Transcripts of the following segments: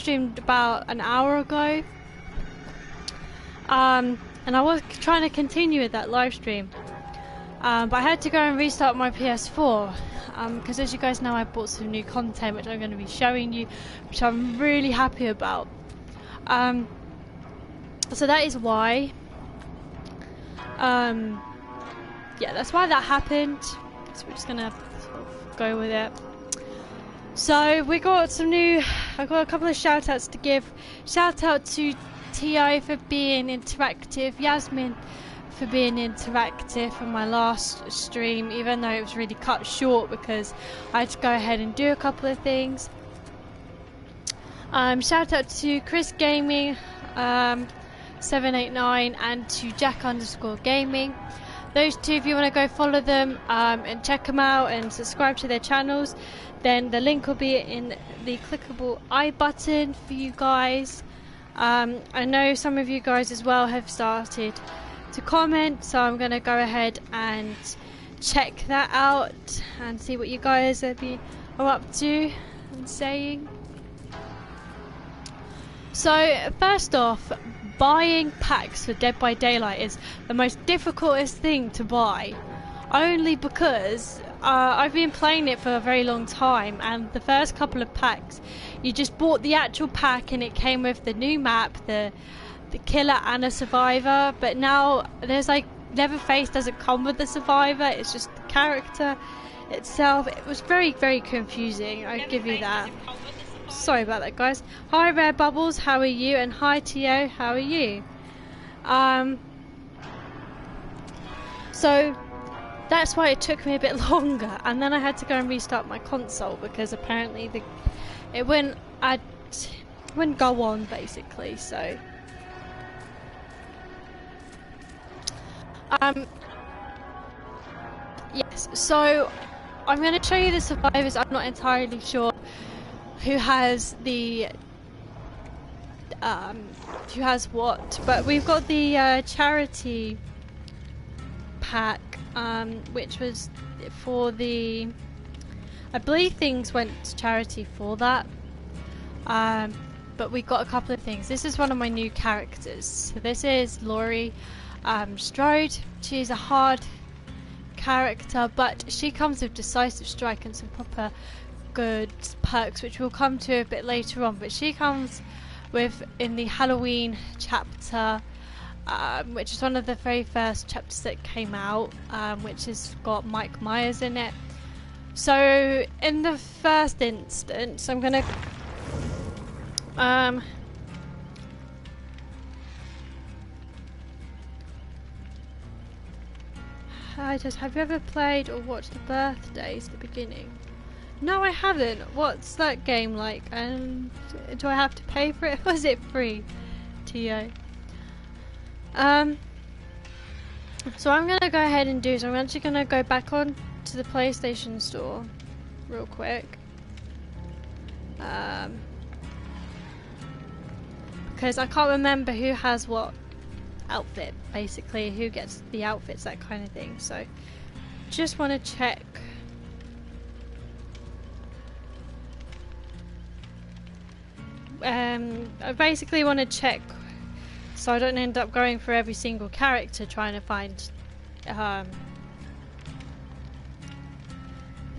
streamed about an hour ago. And I was trying to continue with that live stream. But I had to go and restart my PS4. Because as you guys know, I bought some new content which I'm going to be showing you, which I'm really happy about. So that is why. Yeah, that's why that happened. So we're just going to sort of go with it. So we got some new, I got a couple of shout outs to give. Shout out to T.I. for being interactive, Yasmin for being interactive for my last stream, even though it was really cut short because I had to go ahead and do a couple of things. Shout out to Chris Gaming 789 and to Jack_Gaming. Those two, if you want to go follow them and check them out and subscribe to their channels, then the link will be in the clickable I button for you guys. I know some of you guys as well have started to comment, so I'm going to go ahead and check that out and see what you guys are up to and saying. So first off, buying packs for Dead by Daylight is the most difficultest thing to buy, only because I've been playing it for a very long time, and the first couple of packs you just bought the actual pack and it came with the new map, the killer and a survivor, but now there's like Leatherface doesn't come with the survivor, it's just the character itself. It was very, very confusing, I give you that. Sorry about that, guys. Hi Rare Bubbles, how are you? And hi Tio, how are you? So that's why it took me a bit longer, and then I had to go and restart my console because apparently it wouldn't go on basically. So yes, so I'm going to show you the survivors. I'm not entirely sure who has who has what, but we've got the charity pack, which was for the, I believe things went to charity for that, but we got a couple of things. This is one of my new characters. So this is Laurie Strode. She's a hard character, but she comes with decisive strike and some proper good perks, which we'll come to a bit later on. But she comes with in the Halloween chapter, which is one of the very first chapters that came out, which has got Mike Myers in it. So in the first instance, I'm gonna have you ever played or watched The Birthdays, the beginning? No, I haven't. What's that game like? And do I have to pay for it? Was it free? T.O. So I'm gonna go ahead and I'm actually gonna go back on to the PlayStation Store real quick. Because I can't remember who has what outfit, basically, who gets the outfits, that kind of thing. So just want to check. I basically want to check so I don't end up going for every single character trying to find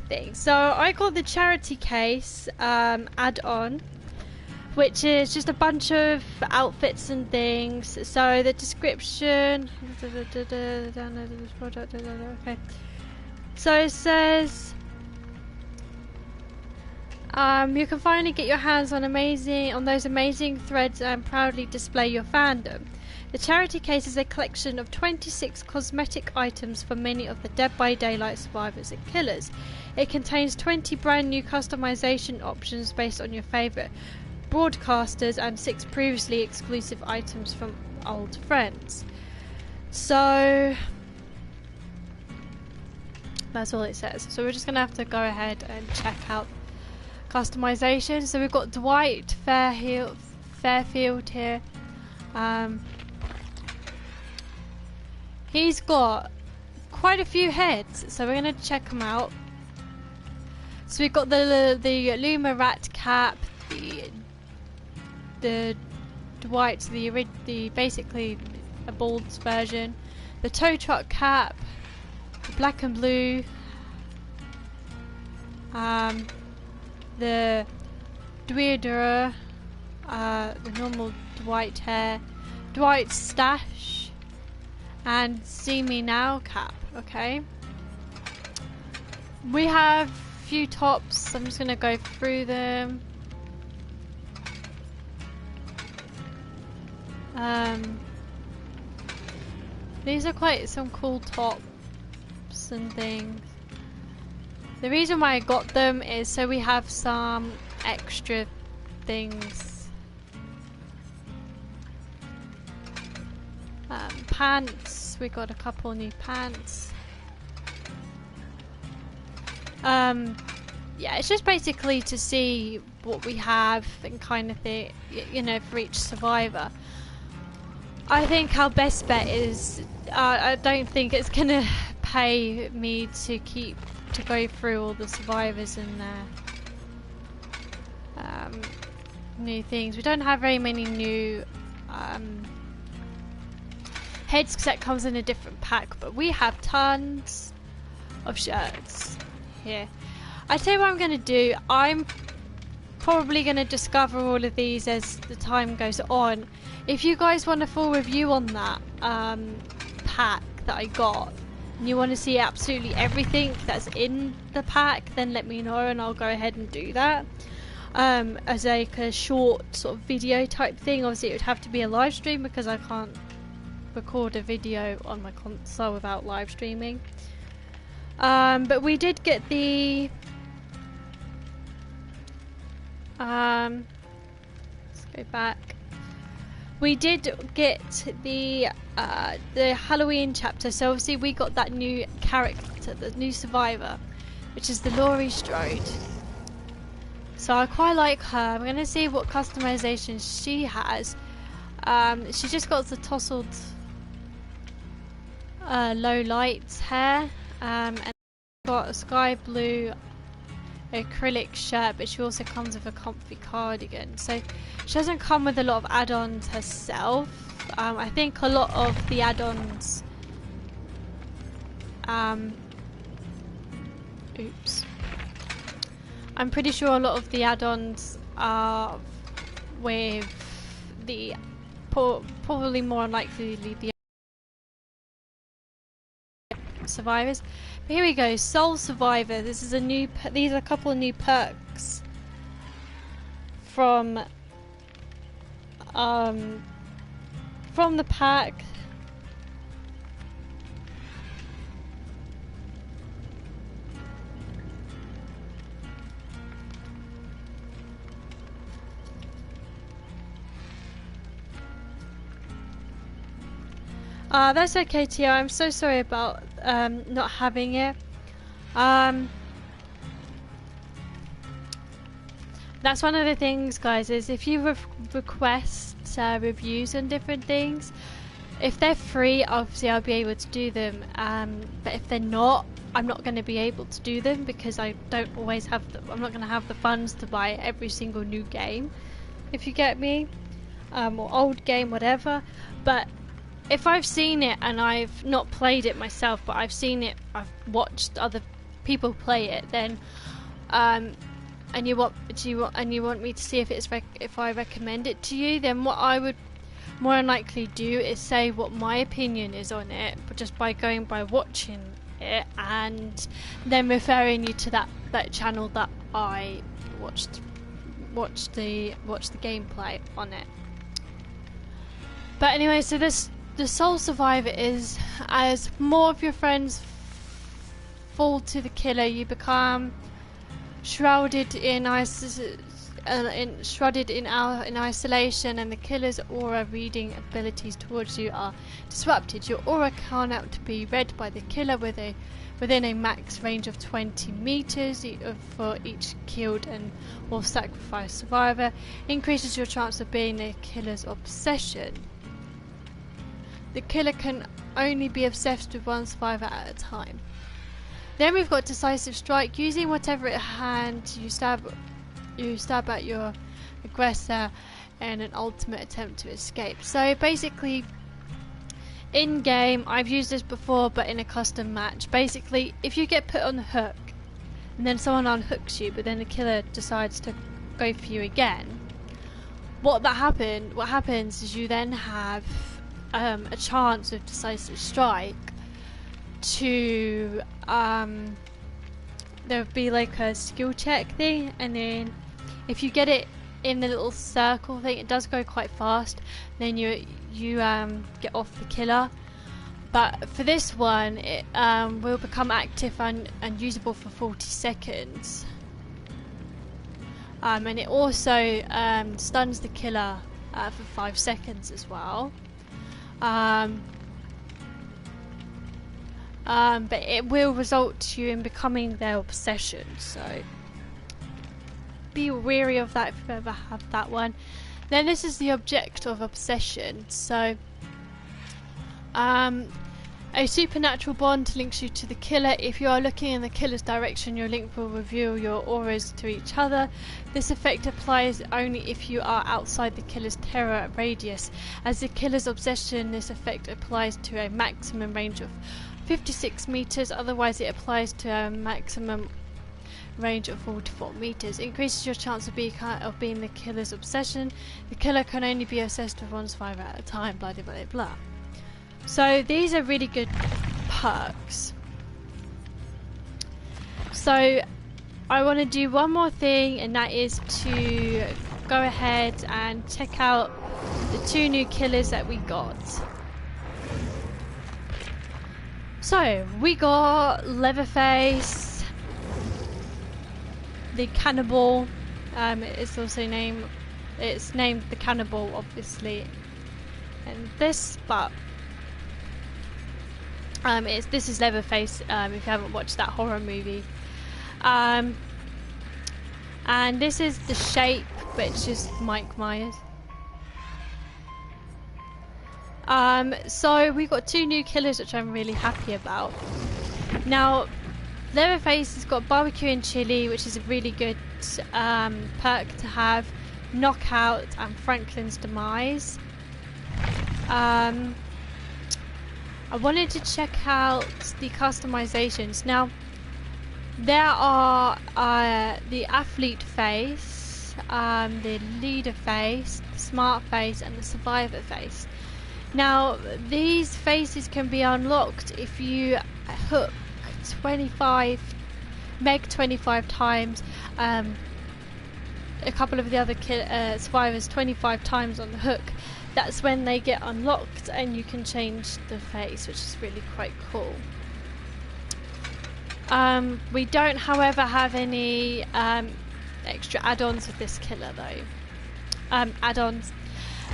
things. So I got the charity case add-on, which is just a bunch of outfits and things. So the description, okay. So it says you can finally get your hands on those amazing threads and proudly display your fandom. The charity case is a collection of 26 cosmetic items for many of the Dead by Daylight survivors and killers. It contains 20 brand new customization options based on your favourite broadcasters and 6 previously exclusive items from old friends. So that's all it says. So we're just going to have to go ahead and check out customization. So we've got Dwight Fairfield here. He's got quite a few heads, so we're going to check them out. So we've got the Luma Rat Cap, the the Dwight, the basically a Bald's version, the tow truck cap, the black and blue, the Deirdre, the normal Dwight hair, Dwight's stash, and See Me Now cap. Okay, we have a few tops. I'm just gonna go through them. These are quite some cool tops and things. The reason why I got them is so we have some extra things. Pants, we got a couple new pants. Yeah, it's just basically to see what we have and kind of thing, you know, for each survivor. I think our best bet is, I don't think it's gonna pay me to go through all the survivors in there. New things. We don't have very many new heads because that comes in a different pack, but we have tons of shirts here. I tell you what I'm gonna do. I'm probably gonna discover all of these as the time goes on. If you guys want a full review on that pack that I got, and you want to see absolutely everything that's in the pack, then let me know and I'll go ahead and do that. As like a short sort of video type thing. Obviously it would have to be a live stream because I can't record a video on my console without live streaming. But we did get the let's go back. We did get the Halloween chapter, so obviously we got that new character, the new survivor, which is the Laurie Strode. So I quite like her. I'm gonna see what customization she has. She just got the tousled low lights hair, and got a sky blue acrylic shirt, but she also comes with a comfy cardigan. So she doesn't come with a lot of add-ons herself. I think a lot of the add-ons oops, I'm pretty sure a lot of the add-ons are with the probably more unlikely the survivors. But here we go, Soul Survivor. This is a new. These are a couple of new perks from the pack. That's okay, Tia. I'm so sorry about not having it. That's one of the things, guys, is if you request reviews on different things, if they're free, obviously I'll be able to do them. But if they're not, I'm not going to be able to do them because I don't always have I'm not going to have the funds to buy every single new game, if you get me, or old game, whatever. But if I've seen it and I've not played it myself, but I've seen it, I've watched other people play it, then and you want me to see if it's if I recommend it to you, then what I would more than likely do is say what my opinion is on it, but just by going by watching it and then referring you to that channel that I watched the gameplay on it. But anyway, so the Soul Survivor is, as more of your friends fall to the killer, you become shrouded in isolation, and the killer's aura reading abilities towards you are disrupted. Your aura cannot be read by the killer within a max range of 20 meters for each killed and or sacrificed survivor. Increases your chance of being the killer's obsession. The killer can only be obsessed with one survivor at a time. Then we've got Decisive Strike. Using whatever hand you stab at your aggressor, in an ultimate attempt to escape. So basically, in game, I've used this before, but in a custom match. Basically, if you get put on the hook, and then someone unhooks you, but then the killer decides to go for you again, what happens is you then have a chance of decisive strike to there'll be like a skill check thing, and then if you get it in the little circle thing, it does go quite fast. Then you get off the killer. But for this one, it will become active and usable for 40 seconds. And it also stuns the killer for 5 seconds as well. But it will result to you in becoming their obsession, so be wary of that if you ever have that one. Then this is the object of obsession. So a supernatural bond links you to the killer. If you are looking in the killer's direction, your link will reveal your auras to each other. This effect applies only if you are outside the killer's terror radius. As the killer's obsession, this effect applies to a maximum range of 56 meters, otherwise it applies to a maximum range of 44 meters. Increases your chance of being the killer's obsession. The killer can only be obsessed with one survivor at a time, blah blah blah blah. So these are really good perks. So I want to do one more thing, and that is to go ahead and check out the 2 new killers that we got. So we got Leatherface, the Cannibal. It's also named the Cannibal, obviously, and this, but this is Leatherface. If you haven't watched that horror movie, and this is the Shape, which is Mike Myers. So we got 2 new killers, which I'm really happy about. Now, Leatherface has got Barbecue and Chili, which is a really good perk to have. Knockout and Franklin's Demise. I wanted to check out the customizations. Now, there are the Athlete face, the Leader face, the Smart face, and the Survivor face. Now, these faces can be unlocked if you hook 25 times, a couple of the other survivors 25 times on the hook. That's when they get unlocked, and you can change the face, which is really quite cool. We don't, however, have any extra add-ons with this killer though. Add-ons.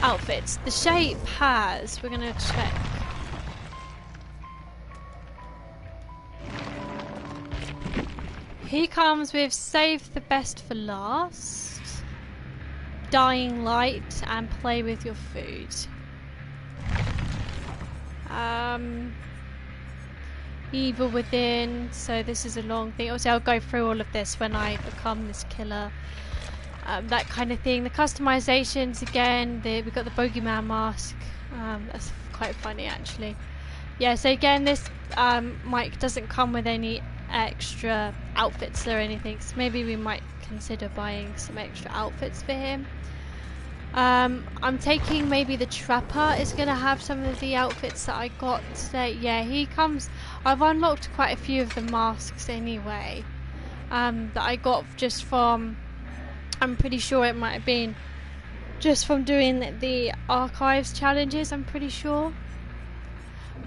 Outfits. The Shape has, we're gonna check. He comes with Save the Best for Last, Dying Light, and Play with Your Food. Evil Within, so this is a long thing. Obviously I'll go through all of this when I become this killer. That kind of thing. The customizations, again, we've got the Bogeyman mask. That's quite funny actually. Yeah, so again, this Mike doesn't come with any extra outfits or anything, so maybe we might consider buying some extra outfits for him. I'm taking maybe the Trapper is going to have some of the outfits that I got today. Yeah, he comes. I've unlocked quite a few of the masks anyway, that I got just from, I'm pretty sure it might have been just from doing the archives challenges, I'm pretty sure.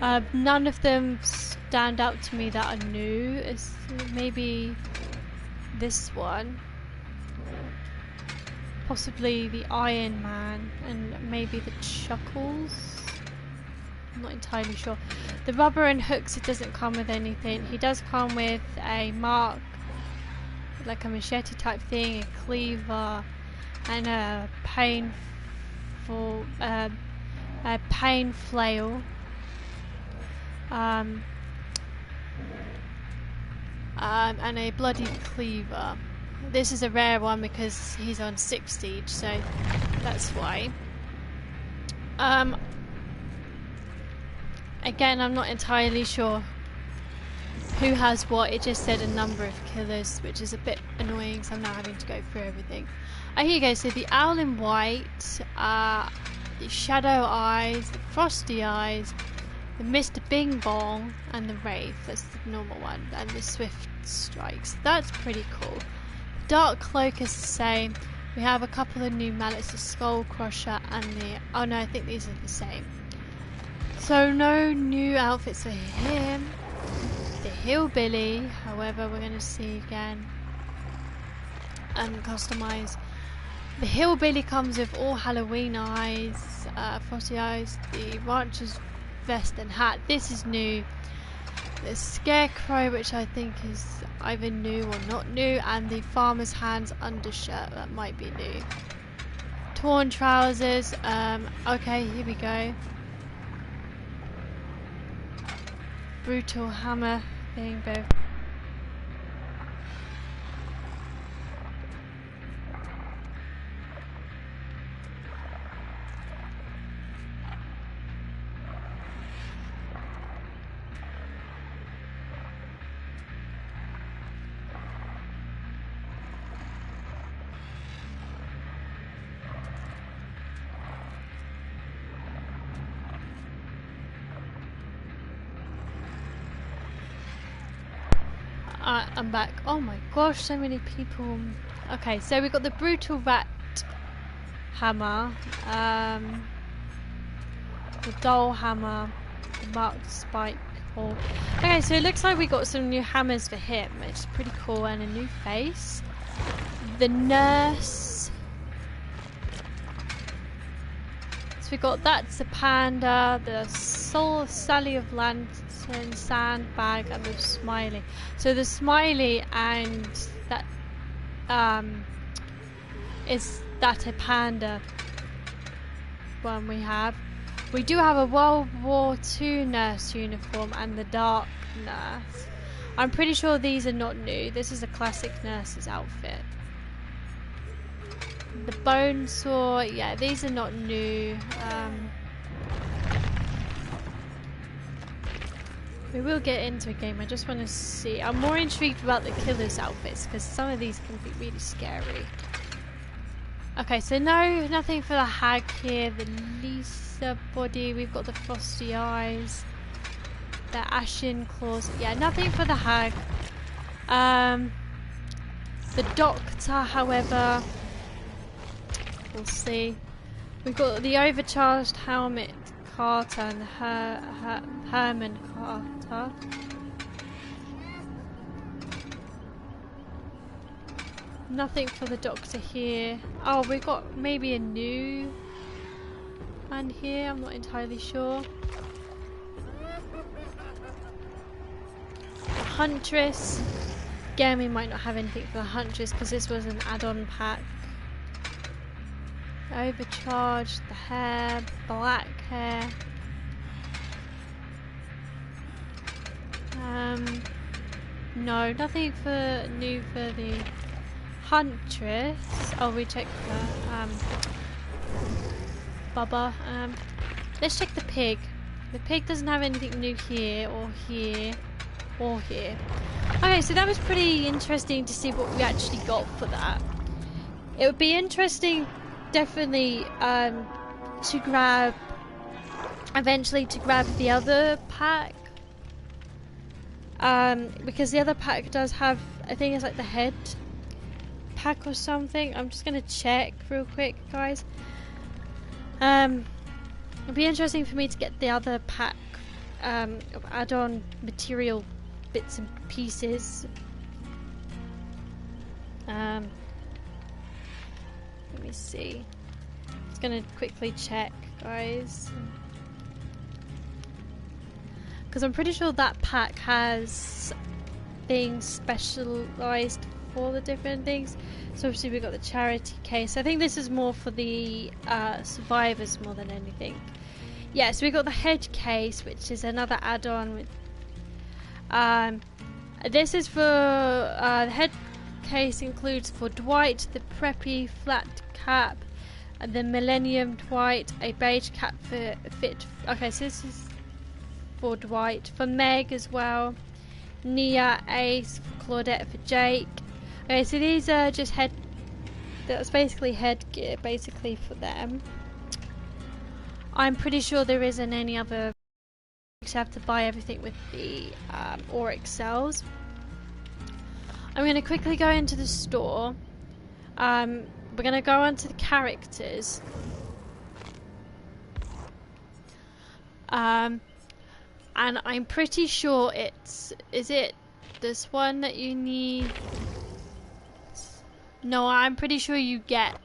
None of them stand out to me that are new. It's maybe this one, possibly the Iron Man, and maybe the Chuckles. I'm not entirely sure. The Rubber and Hooks, it doesn't come with anything. He does come with a mark, like a machete type thing, a cleaver, and a pain flail. And a bloody cleaver. This is a rare one because he's on 6th stage, so that's why. Again, I'm not entirely sure who has what. It just said a number of killers, which is a bit annoying, so I'm now having to go through everything. Oh, here you go. So the owl in white, the shadow eyes, the frosty eyes, the Mr. Bing Bong, and the wraith. That's the normal one, and the swift strikes. That's pretty cool. Dark cloak is the same. We have a couple of new mallets, the skull crusher and the... oh no, I think these are the same. So no new outfits for him. The hillbilly, however, we're going to see again and customize. The hillbilly comes with all Halloween eyes, frosty eyes, the rancher's vest and hat. This is new. The scarecrow, which I think is either new or not new, and the farmer's hands undershirt, that might be new. Torn trousers. Okay, here we go. Brutal hammer thing, both. I'm back. Oh my gosh, so many people. Okay, so we've got the brutal rat hammer, the dull hammer, the marked spike hole. Okay, so it looks like we got some new hammers for him, which is pretty cool, and a new face. The nurse. So we got that's the panda, the soul Sally of Lantern, sandbag, and the smiley. So the smiley and that is that a panda one we have. We do have a World War II nurse uniform and the dark nurse. I'm pretty sure these are not new. This is a classic nurse's outfit. The bone saw, yeah, these are not new. We will get into a game. I just want to see. I'm more intrigued about the killer's outfits because some of these can be really scary. Okay, so no, nothing for the hag here. The Lisa body. We've got the frosty eyes. The ashen claws. Yeah, nothing for the hag. The doctor, however, we'll see. We've got the overcharged helmet Carter and Herman Carter. Nothing for the doctor here. Oh, we got maybe a new one here. I'm not entirely sure. The Huntress. Again, we might not have anything for the Huntress because this was an add-on pack. Overcharged, the hair, black hair. No, nothing for new for the Huntress. Oh, we checked the Bubba. Let's check the pig. The pig doesn't have anything new here or here or here. Okay, so that was pretty interesting to see what we actually got for that. It would be interesting definitely to grab eventually to grab the other pack because the other pack does have, I think it's like the head pack or something. I'm just gonna check real quick, guys. It'd be interesting for me to get the other pack of add-on material bits and pieces. Let me see. Just gonna quickly check, guys, because I'm pretty sure that pack has things specialized for the different things. So obviously we've got the charity case. I think this is more for the survivors more than anything. Yeah, so we got the head case, which is another add-on with this is for the head case includes for Dwight the preppy flat cap, and the Millennium Dwight a beige cap fit. Okay, so this is for Dwight. For Meg as well. Nia, Ace, for Claudette, for Jake. Okay, so these are just that's basically headgear, basically for them. I'm pretty sure there isn't any other. You have to buy everything with the auric cells. I'm going to quickly go into the store. We're going to go onto the characters. And I'm pretty sure is it this one that you need? No, I'm pretty sure you get.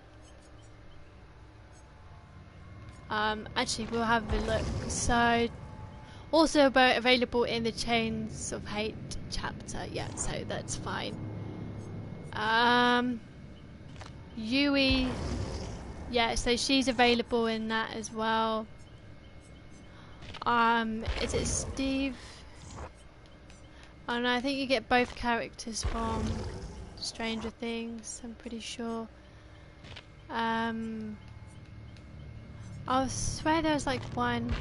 Actually, we'll have a look. So, also available in the Chains of Hate chapter. Yeah, so that's fine. Yui. Yeah, so she's available in that as well. Is it Steve? Oh no, I think you get both characters from Stranger Things, I'm pretty sure. I swear there was like one.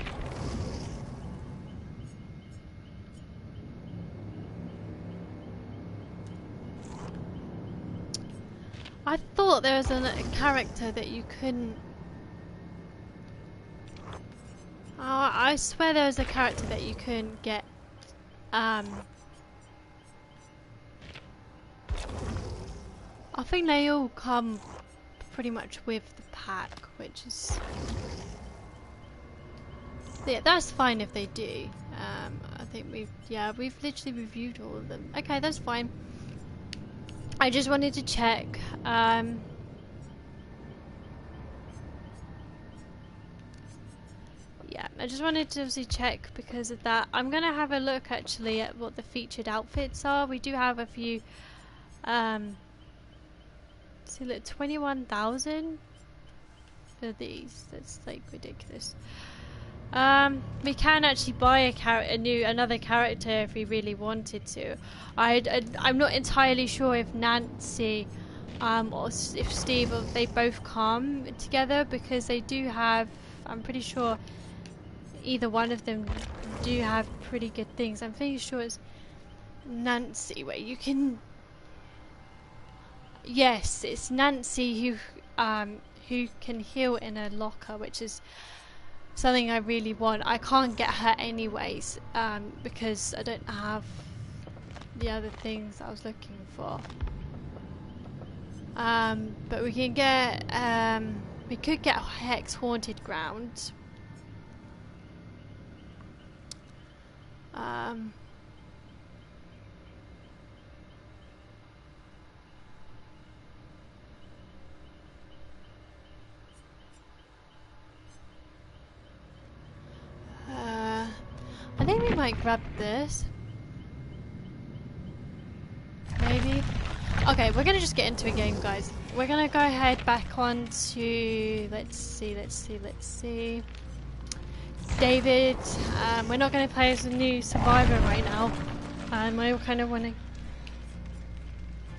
I thought there was a character that you couldn't. Oh, I swear there was a character that you couldn't get. I think they all come pretty much with the pack, which is. Yeah, that's fine if they do. I think we've literally reviewed all of them. Okay, that's fine. I just wanted to check. Yeah, I just wanted to obviously check because of that. I'm gonna have a look actually at what the featured outfits are. We do have a few. See, look, 21,000 for these. That's like ridiculous. We can actually buy another character if we really wanted to. I'm not entirely sure if Nancy, or if Steve, or they both come together because they do have. I'm pretty sure either one of them do have pretty good things. I'm pretty sure it's Nancy where you can. Yes, it's Nancy who can heal in a locker, which is something I really want. I can't get her anyways, because I don't have the other things I was looking for. But we can get, we could get Hex Haunted Ground. I think we might grab this. Maybe. Okay, we're gonna just get into a game, guys. We're gonna go ahead back on to let's see. David. We're not gonna play as a new survivor right now. I kind of want to.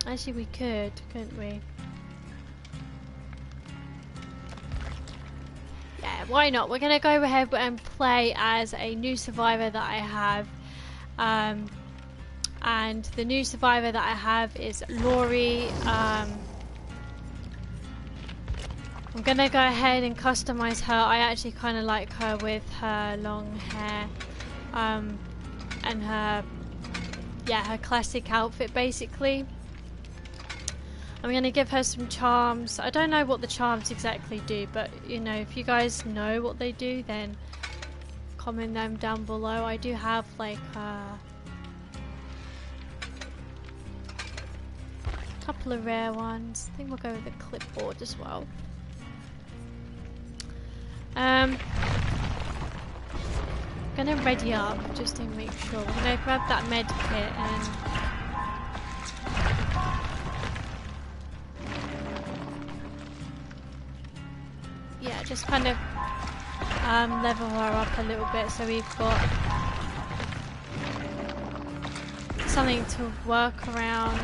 Actually, we could, couldn't we? Yeah, why not? We're gonna go ahead and play as a new survivor that I have. And the new survivor that I have is Laurie. I'm gonna go ahead and customize her. I actually kind of like her with her long hair, and her classic outfit basically. I'm gonna give her some charms. I don't know what the charms exactly do, but you know, if you guys know what they do, then comment them down below. I do have like couple of rare ones. I think we'll go with the clipboard as well. Gonna ready up just to make sure. We're gonna grab that med kit and yeah, just kind of level her up a little bit so we've got something to work around.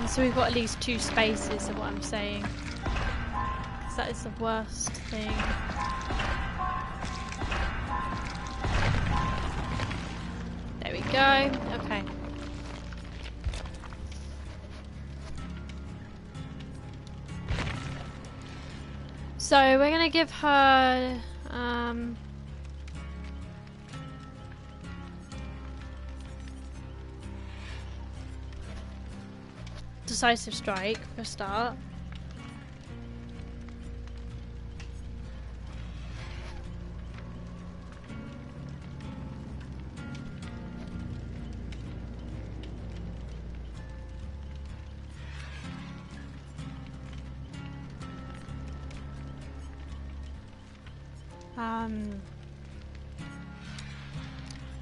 So we've got at least 2 spaces of what I'm saying. Because that is the worst thing. There we go. Okay. So we're gonna give her decisive strike for a start.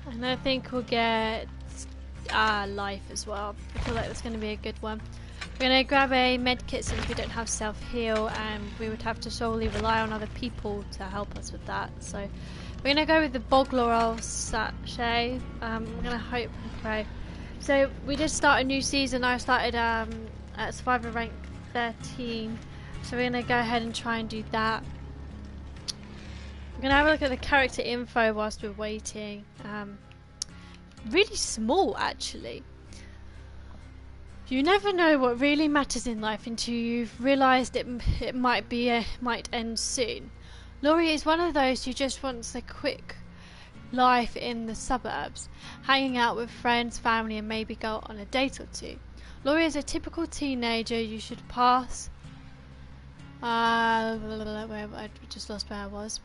And I think we'll get life as well. I feel like that's going to be a good one. We're going to grab a med kit since we don't have self-heal, and we would have to solely rely on other people to help us with that. So we're going to go with the bog laurel sachet. We're going to hope and pray. So we did start a new season. I started at Survivor rank 13. So we're going to go ahead and try and do that. We're going to have a look at the character info whilst we're waiting. Really small, actually. You never know what really matters in life until you've realised it might end soon. Laurie is one of those who just wants a quick life in the suburbs, hanging out with friends, family, and maybe go on a date or 2. Laurie is a typical teenager you should pass. I just lost where I was.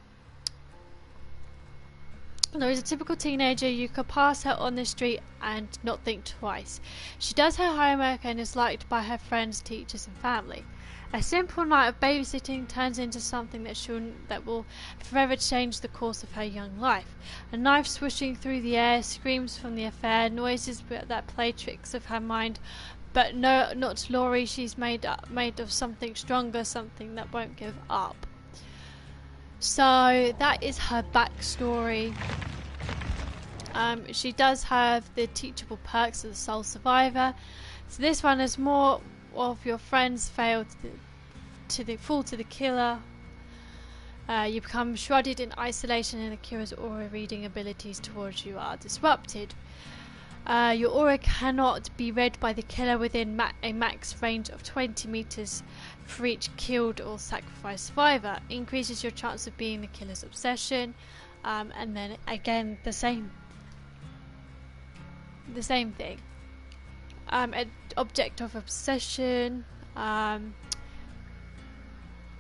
Laurie is a typical teenager. You could pass her on the street and not think twice. She does her homework and is liked by her friends, teachers, and family. A simple night of babysitting turns into something that will forever change the course of her young life. A knife swishing through the air, screams from the affair, noises that play tricks of her mind. But no, not Laurie. She's made of something stronger, something that won't give up. So that is her backstory. She does have the teachable perks of the sole survivor. So this one is more of your friends fail fall to the killer. You become shrouded in isolation, and the killer's aura reading abilities towards you are disrupted. Your aura cannot be read by the killer within a max range of 20 meters for each killed or sacrificed survivor. Increases your chance of being the killer's obsession. And then again the same thing. An object of obsession.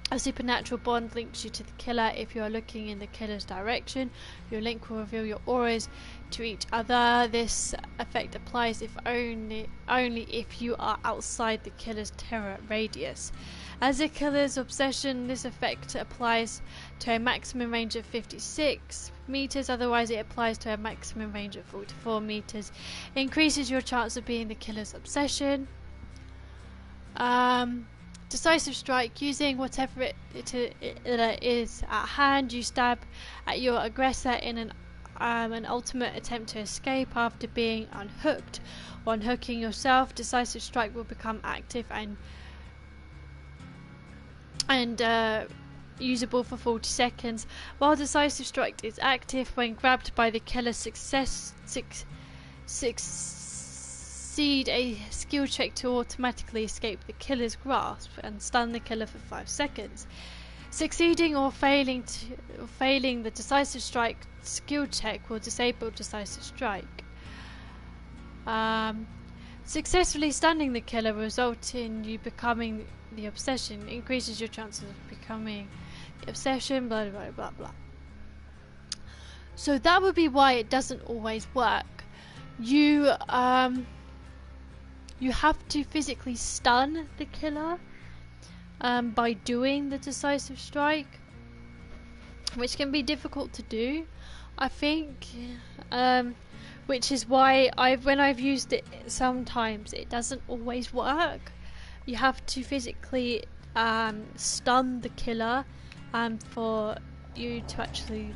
A supernatural bond links you to the killer. If you are looking in the killer's direction, your link will reveal your auras to each other. This effect applies only if you are outside the killer's terror radius. As a killer's obsession, this effect applies to a maximum range of 56 meters. Otherwise, it applies to a maximum range of 44 meters. Increases your chance of being the killer's obsession. Decisive strike. Using whatever it is at hand, you stab at your aggressor in an ultimate attempt to escape after being unhooked. Or unhooking yourself, decisive strike will become active and usable for 40 seconds. While decisive strike is active, when grabbed by the killer, succeed a skill check to automatically escape the killer's grasp and stun the killer for 5 seconds. Succeeding or failing the decisive strike skill check will disable decisive strike. Successfully stunning the killer will result in you becoming the obsession. Increases your chances of becoming the obsession. Blah blah blah blah. So that would be why it doesn't always work. You have to physically stun the killer by doing the decisive strike, which can be difficult to do, I think. Which is why when I've used it, sometimes it doesn't always work. You have to physically stun the killer for you to actually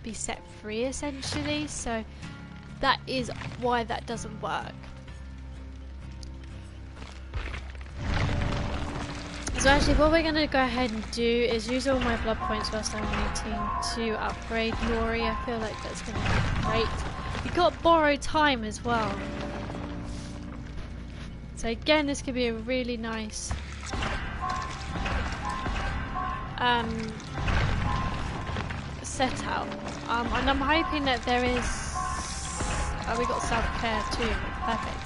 be set free, essentially. So that is why that doesn't work. So actually what we're going to go ahead and do is use all my blood points whilst I'm waiting to upgrade Nori. I feel like that's going to be great. You got borrowed time as well. So again, this could be a really nice setup. And I'm hoping that there is... Oh, we got self-care too. Perfect.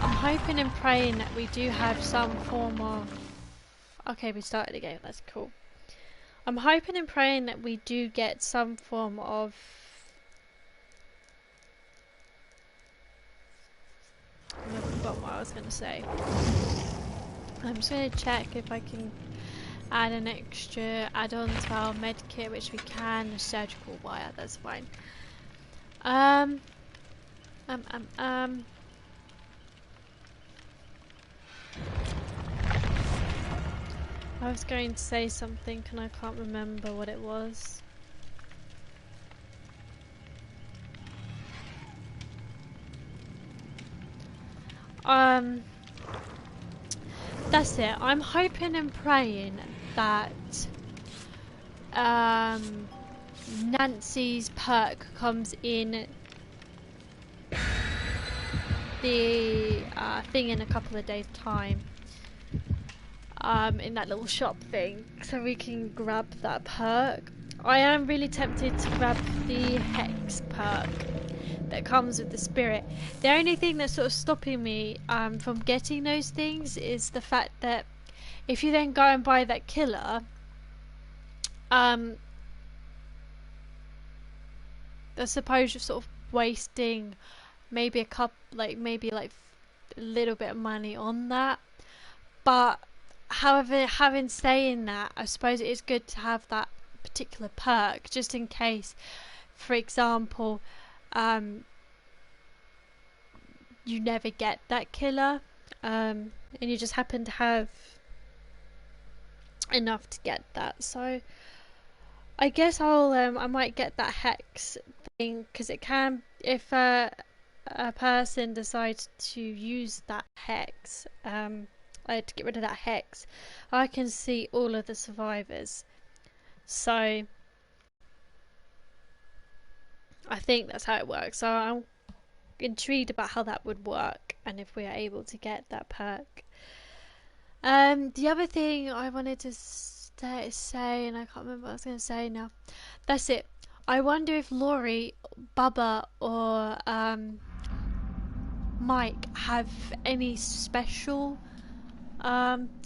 I'm hoping and praying that we do have some form of... Okay, we started again. That's cool. I'm hoping and praying that we do get some form of... I forgot what I was going to say. I'm just going to check if I can add an extra add-on to our med kit, which we can. A surgical wire, that's fine. I was going to say something and I can't remember what it was. That's it. I'm hoping and praying that Nancy's perk comes in the thing in a couple of days' time. In that little shop thing, so we can grab that perk. I am really tempted to grab the Hex perk that comes with the spirit. The only thing that's sort of stopping me from getting those things is the fact that if you then go and buy that killer, I suppose you're sort of wasting maybe maybe a little bit of money on that. But however, having saying that, I suppose it is good to have that particular perk just in case, for example, you never get that killer, and you just happen to have enough to get that. So I guess I might get that hex thing, because it can, if a person decides to use that hex, to get rid of that hex, I can see all of the survivors. So I think that's how it works. So I'm intrigued about how that would work and if we are able to get that perk. The other thing I wanted to say, and I can't remember what I was going to say now. That's it. I wonder if Laurie, Bubba, or Mike have any special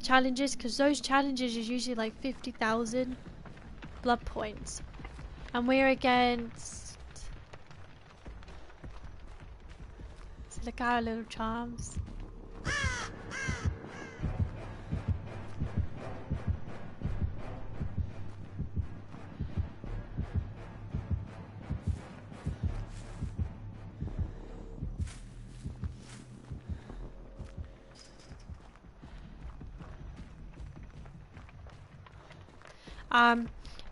challenges, because those challenges is usually like 50,000 blood points, and we're against, so look at our little charms.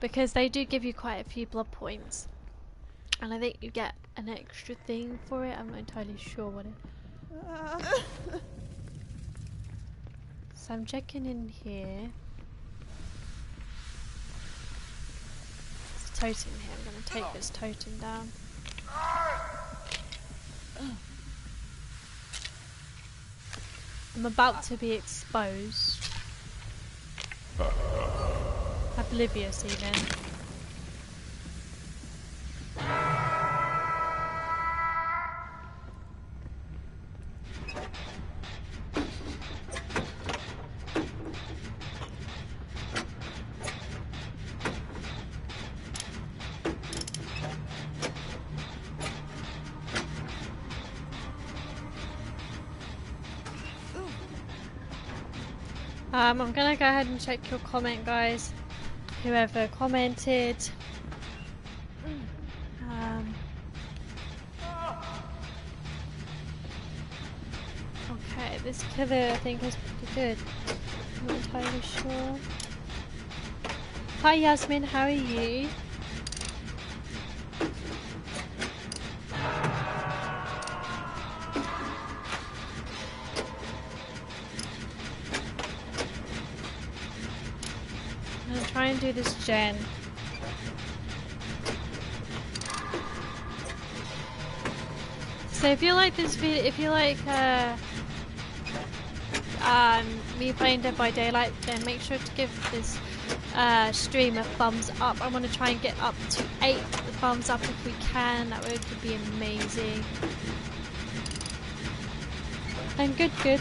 Because they do give you quite a few blood points, and I think you get an extra thing for it. I'm not entirely sure what it. So I'm checking in here. There's a totem here. I'm going to take this totem down. I'm about to be exposed. Oblivious even. I'm gonna go ahead and check your comment, guys. Whoever commented. Okay, this killer I think is pretty good. I'm not entirely sure. Hi Yasmin, how are you? I'm gonna try and do this gen. So if you like this video, if you like me playing Dead by Daylight, then make sure to give this stream a thumbs up. I want to try and get up to 8 thumbs up if we can. That would be amazing. And good.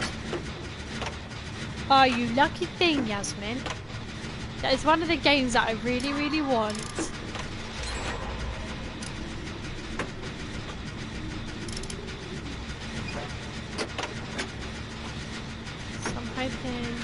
Oh, you lucky thing, Yasmin. That is one of the games that I really, really want. So I'm hoping...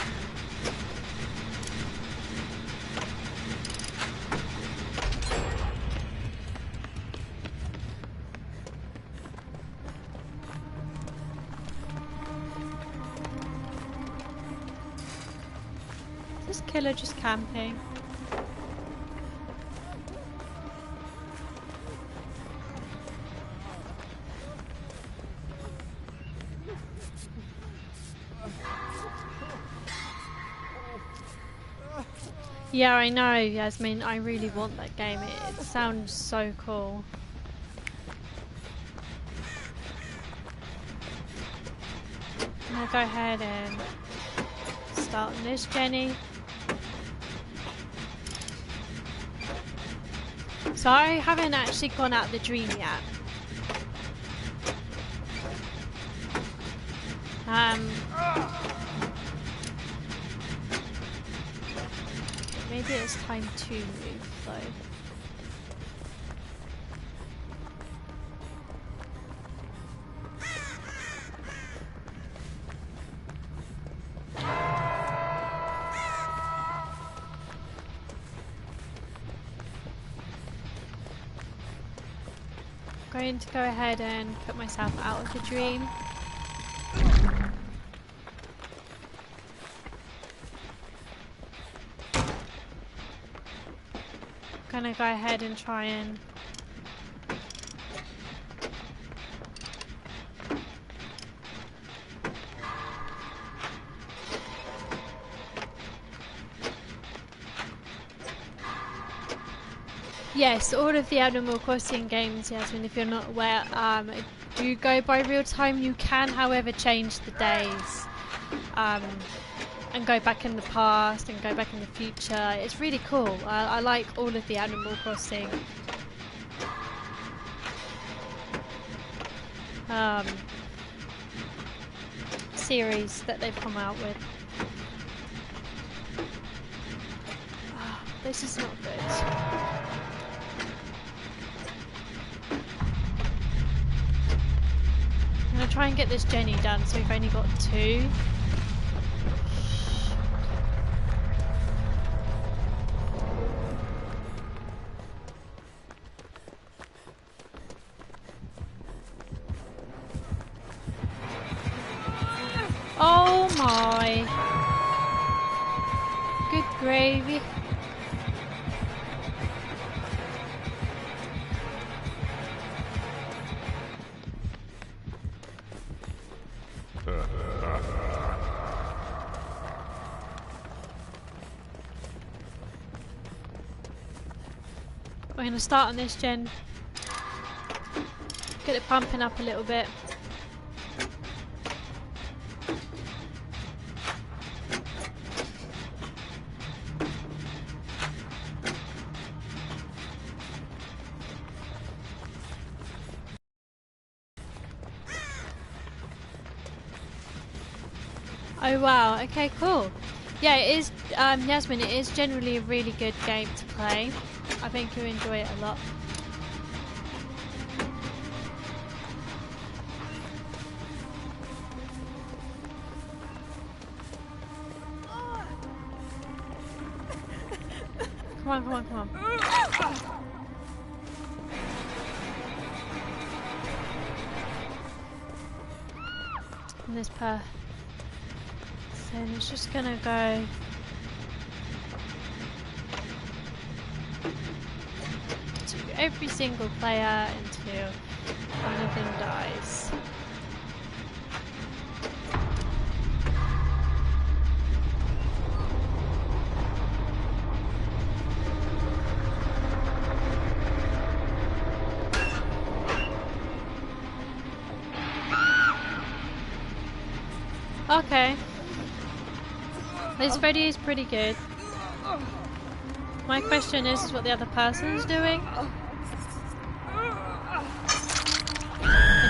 Is this killer just camping? Yeah, I know, Yasmin. I really want that game. It sounds so cool. I'm gonna go ahead and start on this, Jenny. So I haven't actually gone out the dream yet. Maybe it's time to move though. I'm going to go ahead and put myself out of the dream. I'm gonna go ahead and try and yes, all of the Animal Crossing games, Yasmin, if you're not aware, do go by real time. You can, however, change the days and go back in the past and go back in the future. It's really cool. I like all of the Animal Crossing series that they've come out with. Oh, this is not good. I'm gonna try and get this Jenny done, so we've only got 2. Oh my! Good gravy. We're going to start on this gen. Get it pumping up a little bit. Oh wow, okay, cool. Yeah, it is, Yasmin, it is generally a really good game to play. I think you'll enjoy it a lot. Come on, come on, come on. And this person is just gonna go to every single player until one of them dies. Okay. This Freddie is pretty good. My question is what the other person's doing. I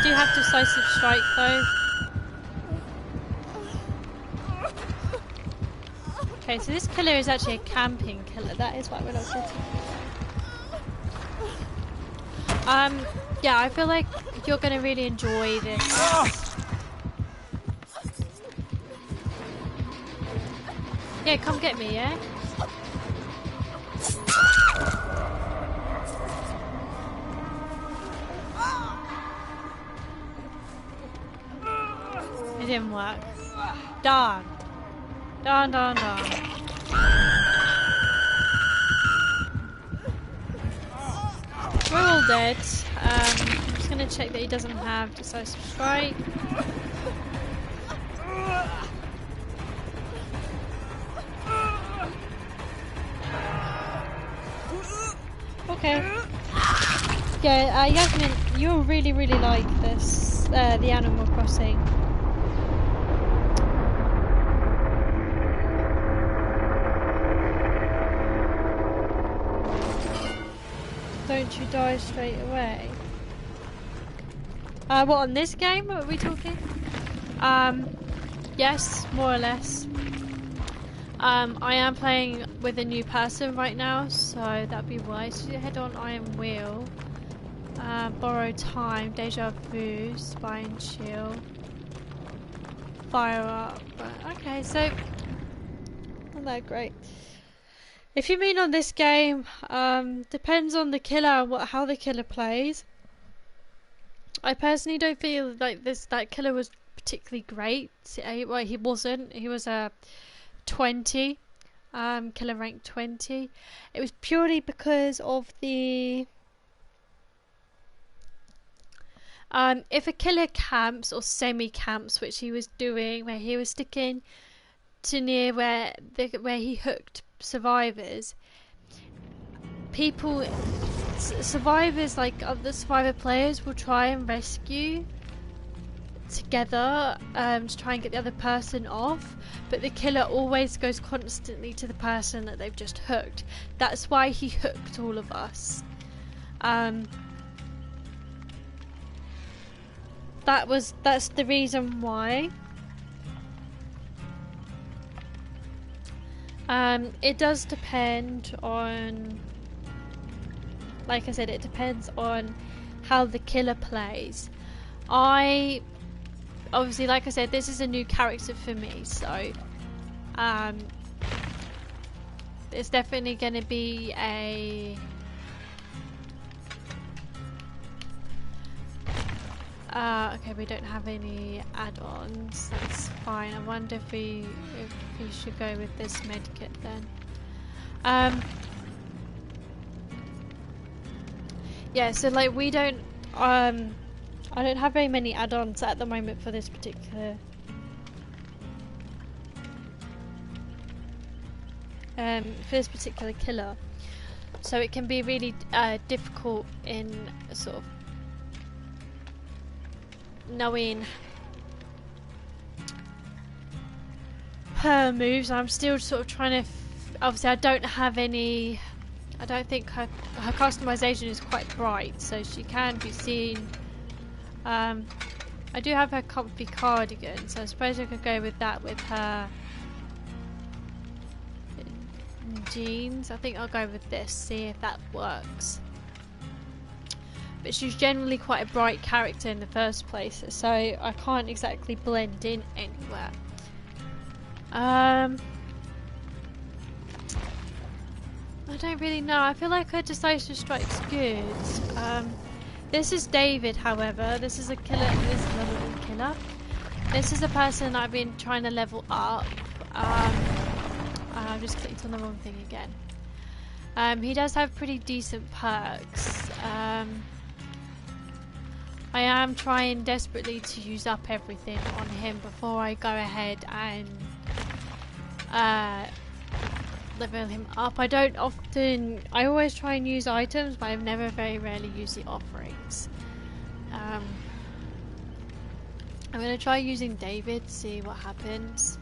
do have decisive strike though. Okay, so this killer is actually a camping killer. That is what we're not getting. Yeah, I feel like you're gonna really enjoy this. Yeah, come get me, yeah? It didn't work. Darn. Darn, darn, darn. We're all dead. I'm just gonna check that he doesn't have decisive strike. Okay. Yeah, Yasmin, you'll really like this, the Animal Crossing. Don't you die straight away? What, on this game? What are we talking? Yes, more or less. I am playing with a new person right now, so that'd be why. So you head on Iron Wheel, borrow time, deja vu, spine shield, fire up. Okay, so not that great. If you mean on this game, depends on the killer and how the killer plays. I personally don't feel like that killer was particularly great. Well, he wasn't. He was a 20, killer rank 20. It was purely because of the if a killer camps or semi-camps, which he was doing, where he was sticking to near where he hooked survivors, survivors, like other survivor players, will try and rescue together to try and get the other person off, but the killer always goes constantly to the person that they've just hooked. That's why he hooked all of us. That's the reason why. It does depend on, like I said, it depends on how the killer plays. Obviously, like I said, this is a new character for me, so it's definitely going to be a okay, we don't have any add-ons. That's fine. I wonder if we should go with this medkit then. Yeah, so like we don't I don't have very many add-ons at the moment for this particular killer, so it can be really difficult in sort of knowing her moves. I'm still sort of trying to obviously I don't have any, I don't think her customization is quite bright, so she can be seen. I do have her comfy cardigan, so I suppose I could go with that with her jeans. I think I'll go with this, see if that works. But she's generally quite a bright character in the first place, so I can't exactly blend in anywhere. I don't really know. I feel like her decisive strike's good. This is David, however. This is a killer. This is another killer. This is a person I've been trying to level up. I've just clicked on the wrong thing again. He does have pretty decent perks. I am trying desperately to use up everything on him before I go ahead and level him up. I always try and use items, but I've never very rarely used the offerings. I'm gonna try using David, see what happens.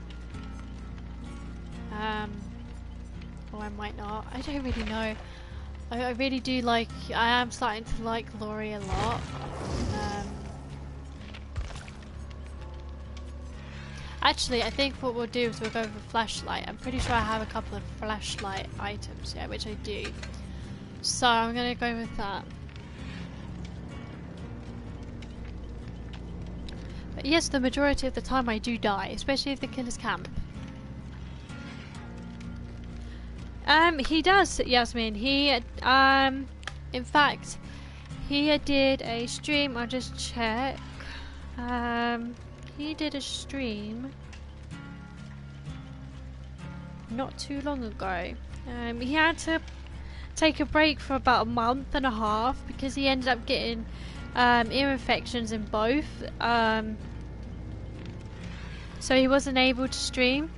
Or I might not. I don't really know. I really do like. I am starting to like Laurie a lot. Actually, I think what we'll do is we'll go with a flashlight. I'm pretty sure I have a couple of flashlight items, yeah, which I do. So I'm gonna go with that. But yes, the majority of the time I do die, especially if the killer's camp. He does, Yasmin. He, in fact, he did a stream. I'll just check. He did a stream not too long ago. He had to take a break for about a month and a half because he ended up getting ear infections in both. So he wasn't able to stream.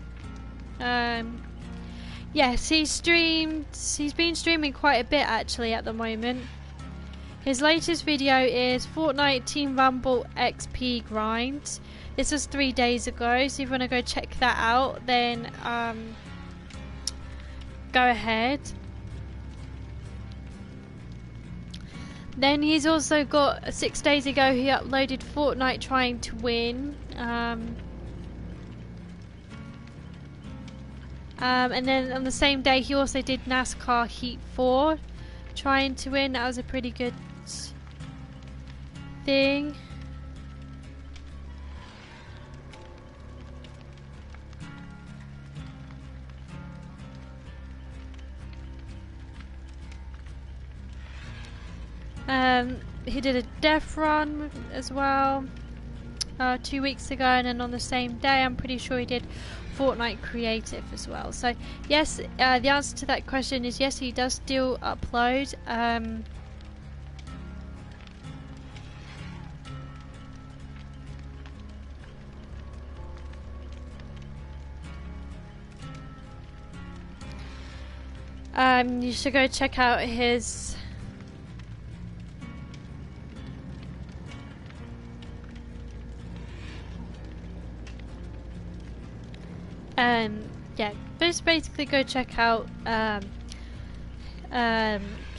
Yes, he's been streaming quite a bit actually at the moment. His latest video is Fortnite Team Rumble XP Grind. This was 3 days ago, so if you want to go check that out, then go ahead. Then he's also got 6 days ago he uploaded Fortnite Trying to Win. And then on the same day he also did NASCAR Heat 4 Trying to Win. That was a pretty good thing. He did a death run as well 2 weeks ago, and then on the same day I'm pretty sure he did Fortnite Creative as well. So yes, the answer to that question is yes, he does still upload. You should go check out his yeah, just basically go check out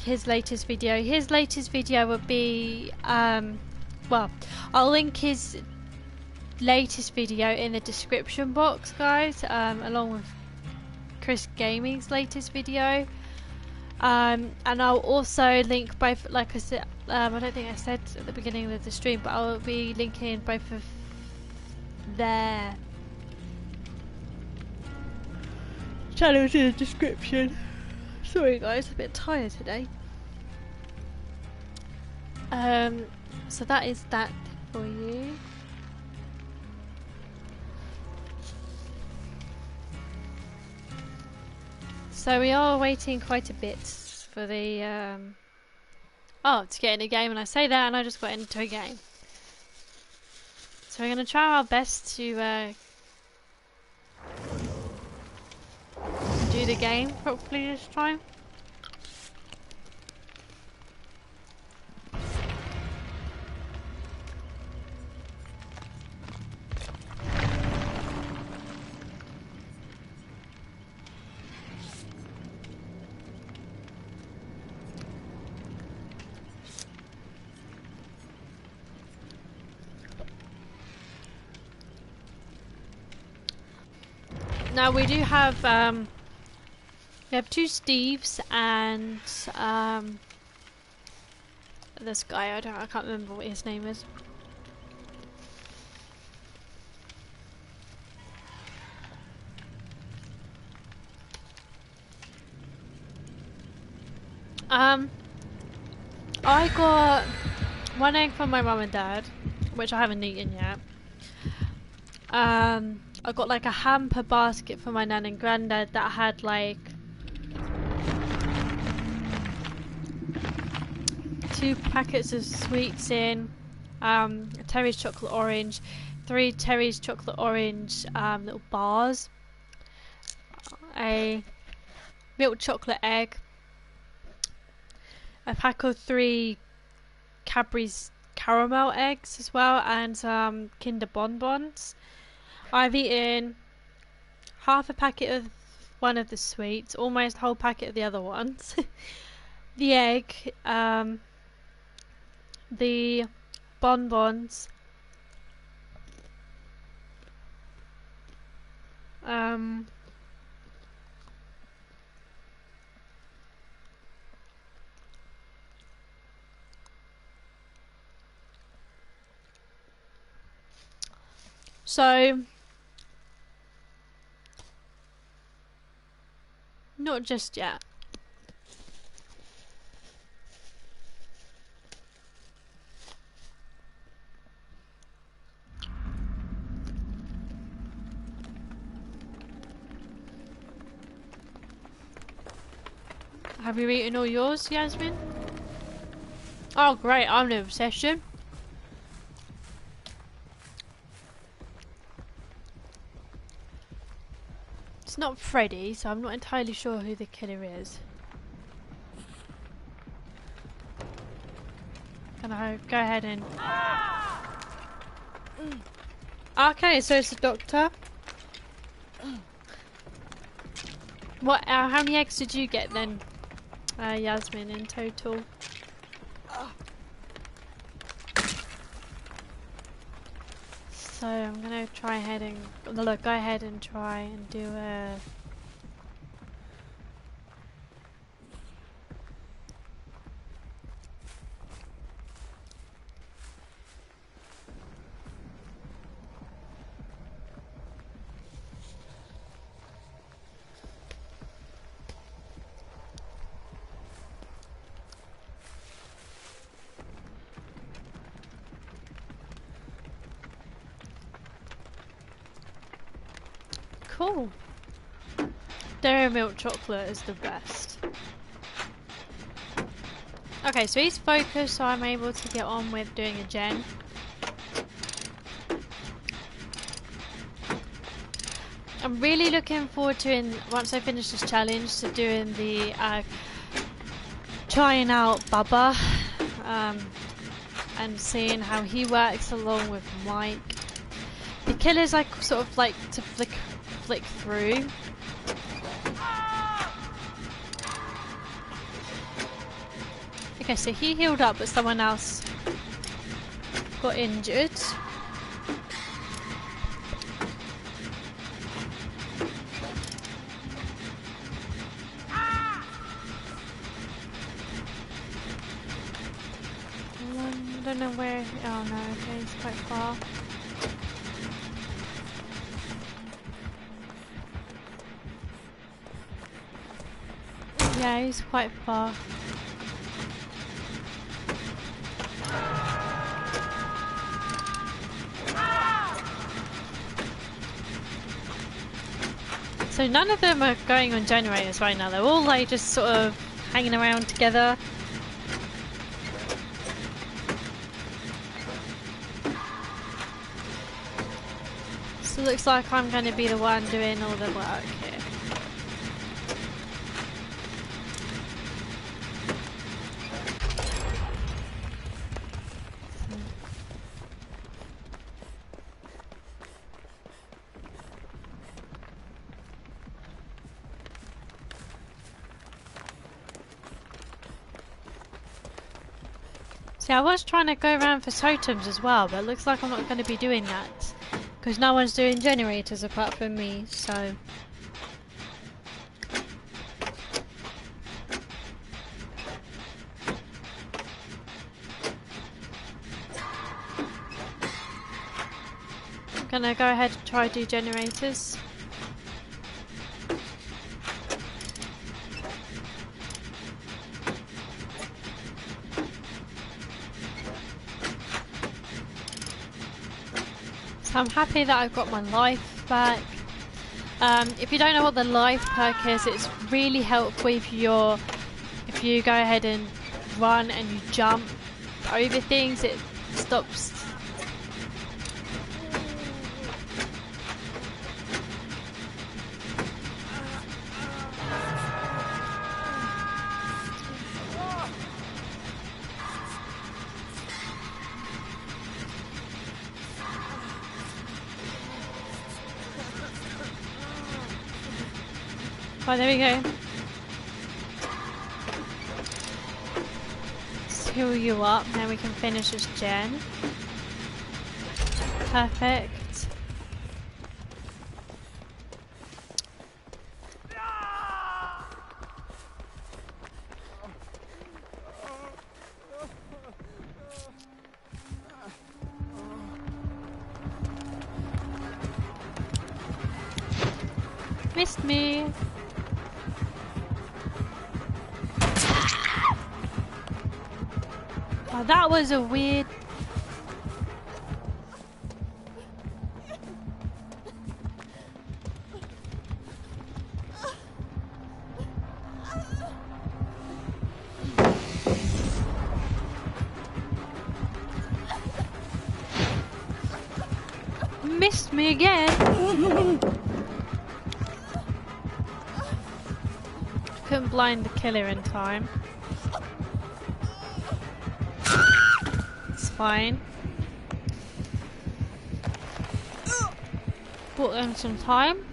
his latest video. His latest video would be well, I'll link his latest video in the description box, guys, along with Chris Gaming's latest video, and I'll also link both, like I said, I don't think I said at the beginning of the stream, but I'll be linking both of their channels in the description. Sorry guys, a bit tired today. So that is that for you. So we are waiting quite a bit for the to get in a game, and I say that and I just got into a game. So we're going to try our best to do the game properly this time. Now we do have we have 2 Steves and this guy, I can't remember what his name is. I got 1 egg from my mum and dad, which I haven't eaten yet. I got like a hamper basket for my nan and granddad that had like 2 packets of sweets in, Terry's chocolate orange, 3 Terry's chocolate orange little bars, a milk chocolate egg, a pack of 3 Cadbury's caramel eggs as well, and some Kinder bonbons. I've eaten half a packet of one of the sweets, almost a whole packet of the other ones. The egg, the bonbons, so not just yet. Have you eaten all yours, Yasmin? Oh great, I'm an obsession. It's not Freddie, so I'm not entirely sure who the killer is. Can I go ahead and... Okay, so it's the doctor. What? How many eggs did you get then, Yasmin, in total? So I'm gonna try ahead and look. Go ahead and try and do a. Cool. Dairy milk chocolate is the best. Okay, so he's focused, so I'm able to get on with doing a gen. I'm really looking forward to, once I finish this challenge, to doing the trying out Bubba and seeing how he works along with Mike. The killers I sort of like to flick through. Okay, so he healed up, but someone else got injured. I don't know where. Oh no, okay, he's quite far. Yeah, he's quite far. So none of them are going on generators right now. They're all like just sort of hanging around together. So it looks like I'm going to be the one doing all the work here. See, I was trying to go around for totems as well, but it looks like I'm not going to be doing that. Because no one's doing generators apart from me, so... I'm going to go ahead and try do generators. I'm happy that I've got my life back. If you don't know what the life perk is, it's really helpful if you go ahead and run and you jump over things, it stops. Oh, there we go. Let's heal you up, then we can finish this gen. Perfect. Missed me. Oh, that was a weird... Missed me again. Couldn't blind the killer in time. It's fine. Bought them some time.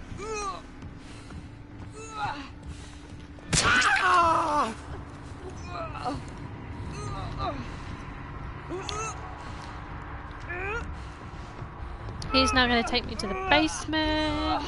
He's now going to take me to the basement.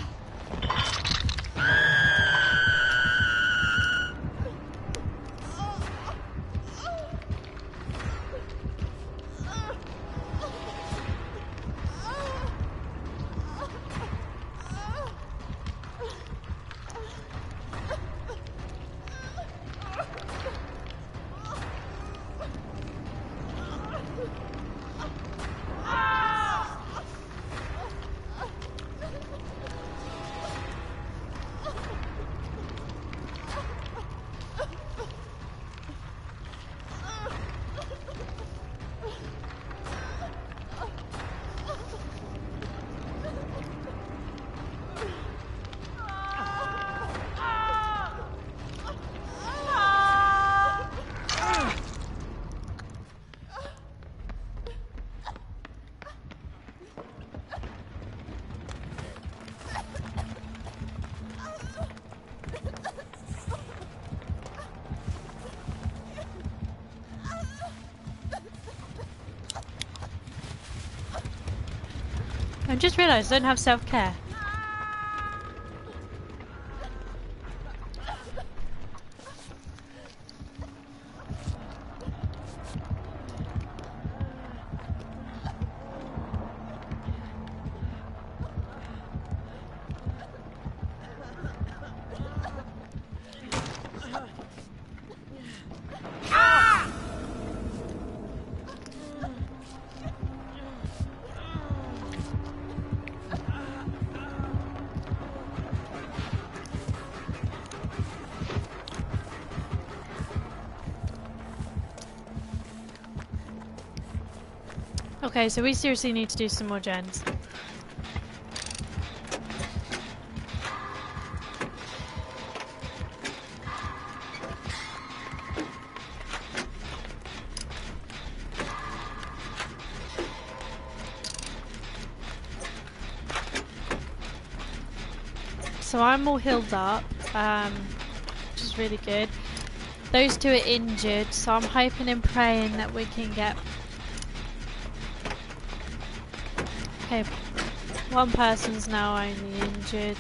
I just realised I don't have self-care. Okay, so we seriously need to do some more gens. So I'm all healed up, which is really good. Those two are injured, so I'm hoping and praying that we can get... Okay, one person's now only injured.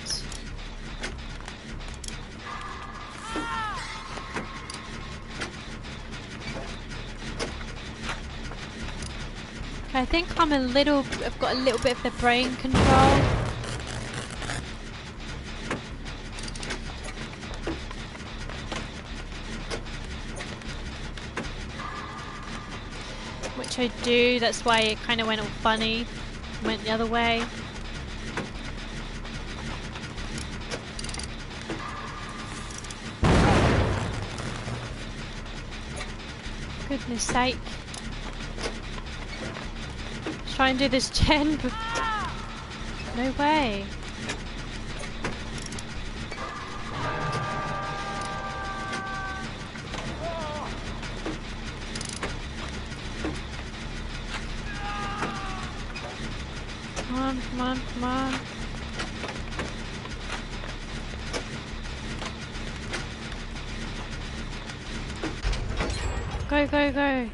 Okay, I think I've got a little bit of the brain control. Which I do, that's why it kind of went all funny. Went the other way. Goodness sake. Try and do this gen, but no way. Come on, come on, come on. Go, go, go.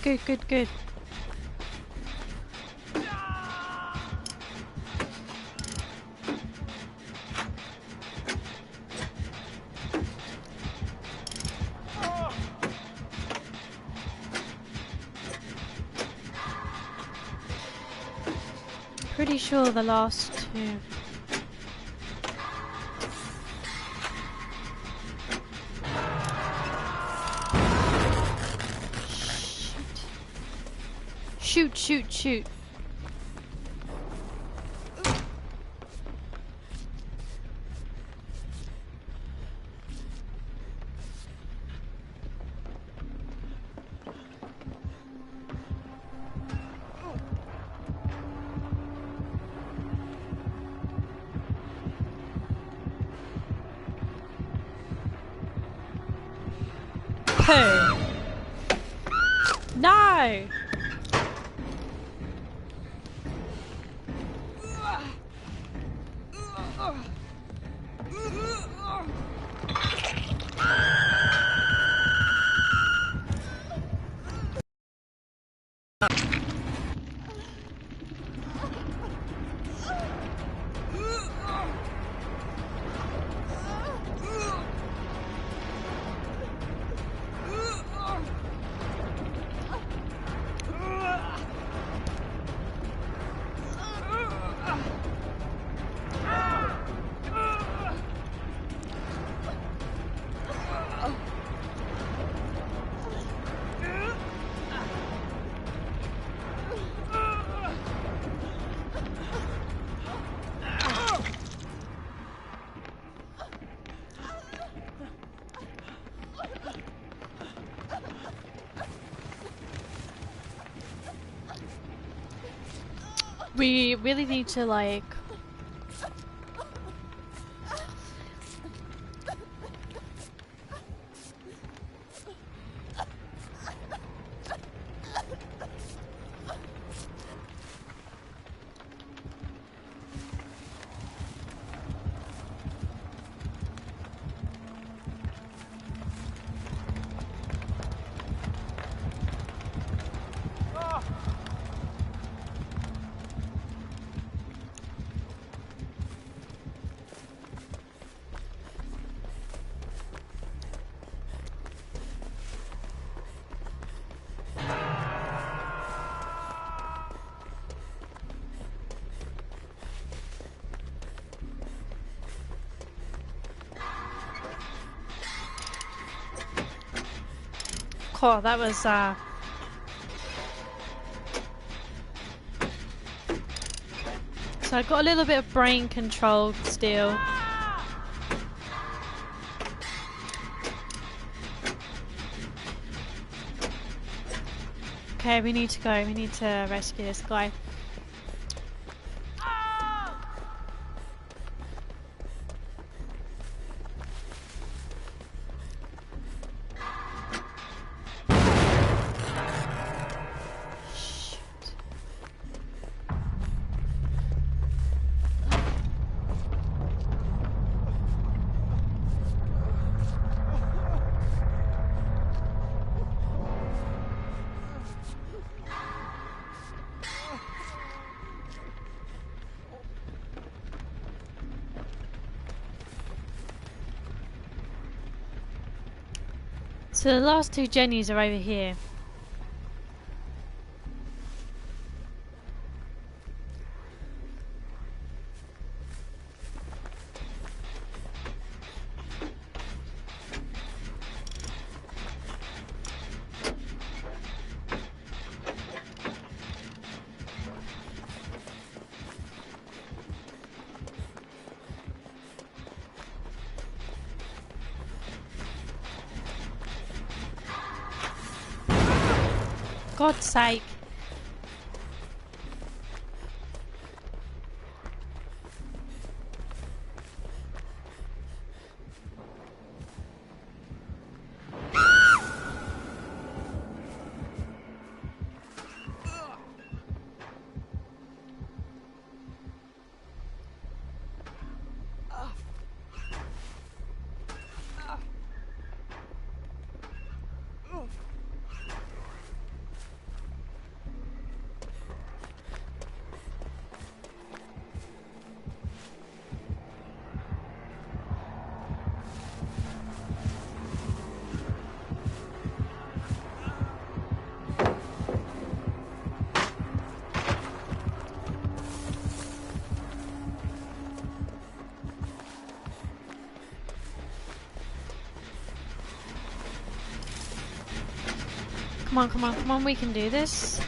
Good, good, good. Pretty sure the last two. Shoot, shoot, shoot. Poo. No! We really need to like cool, that was so I got a little bit of brain control still. Okay, we need to go. We need to rescue this guy. So the last two Jennies are over here. God's sake. Come on, come on, come on, we can do this.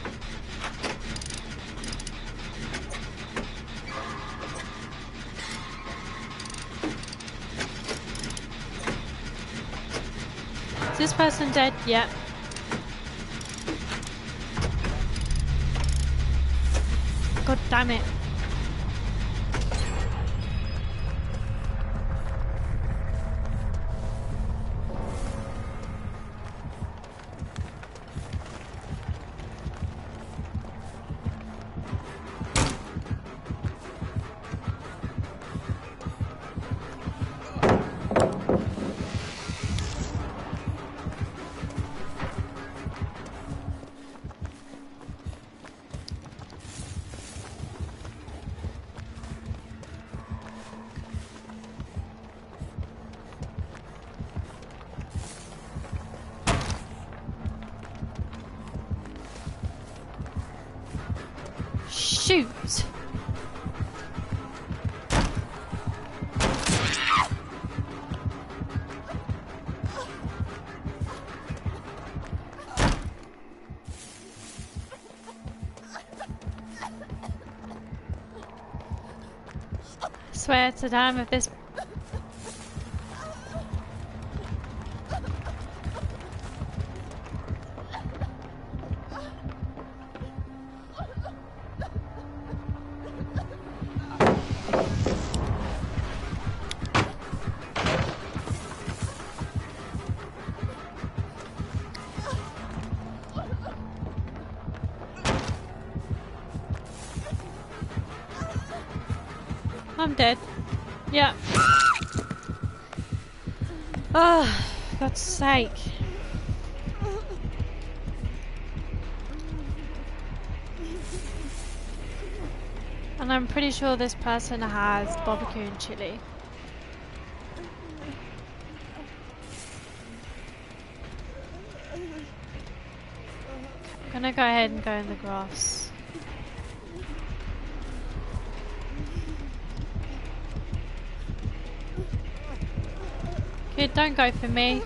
Is this person dead? Yeah. God damn it. Shoot! Swear to damn if this... I'm dead. Yeah. Oh, God's sake. And I'm pretty sure this person has barbecue and chili. I'm gonna go ahead and go in the grass. Kid, don't go for me.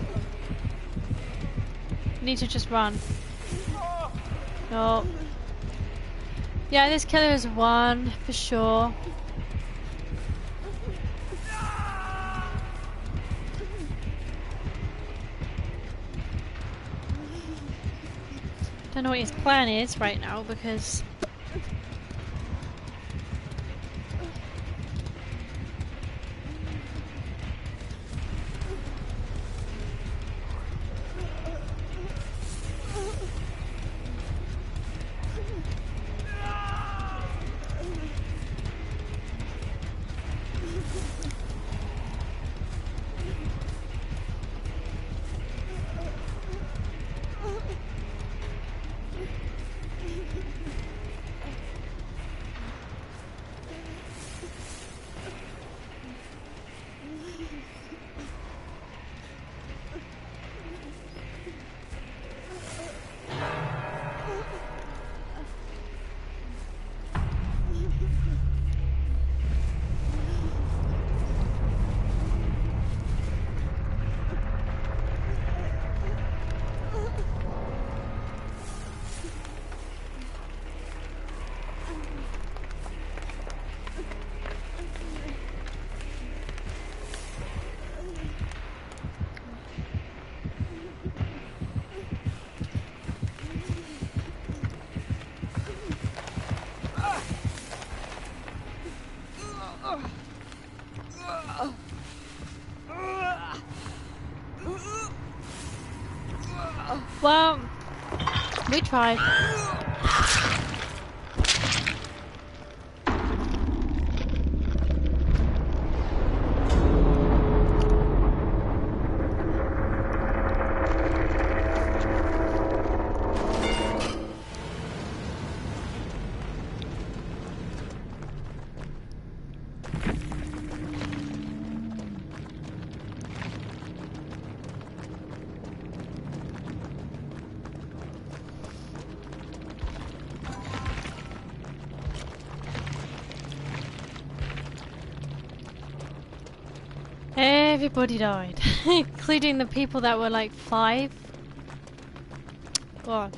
You need to just run. No. Yeah, this killer is one for sure. Don't know what his plan is right now because well, we tried. Everybody died, including the people that were like 5. God.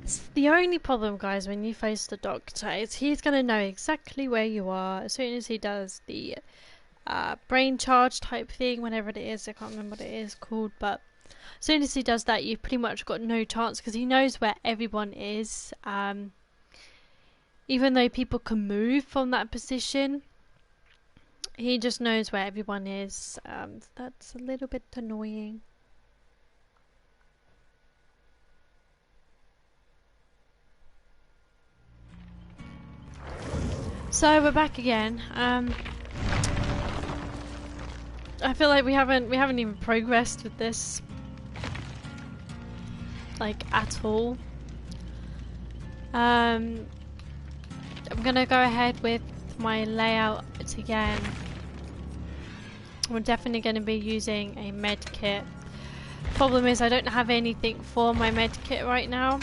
It's the only problem, guys, when you face the doctor is he's gonna know exactly where you are as soon as he does the brain charge type thing, whenever it is. I can't remember what it is called, but as soon as he does that, you've pretty much got no chance because he knows where everyone is. Even though people can move from that position, he just knows where everyone is. That's a little bit annoying. So we're back again. I feel like we haven't even progressed with this, like, at all. I'm gonna go ahead with my layout again. We're definitely going to be using a med kit. Problem is I don't have anything for my med kit right now.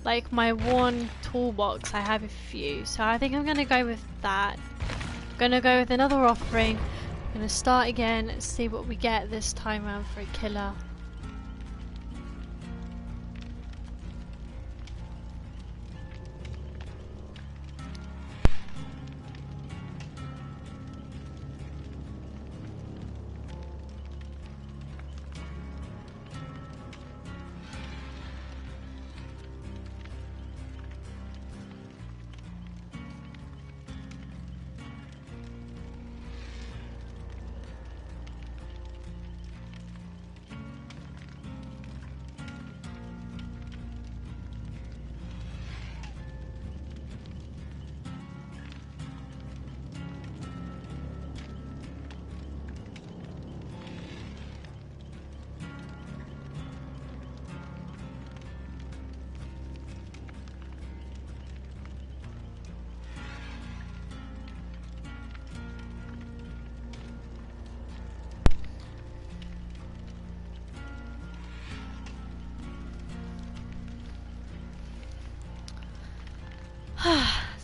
Like my one toolbox, I have a few, so I think I'm going to go with that. I'm going to go with another offering. I'm going to start again and see what we get this time around for a killer.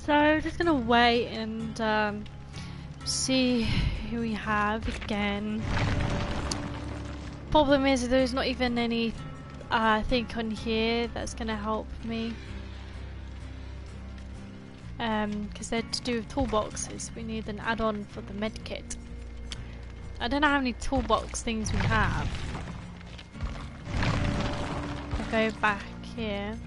So just gonna wait and see who we have again. Problem is there's not even any thing on here that's gonna help me. Because they're to do with toolboxes. We need an add-on for the medkit. I don't know how many toolbox things we have. I'll go back here.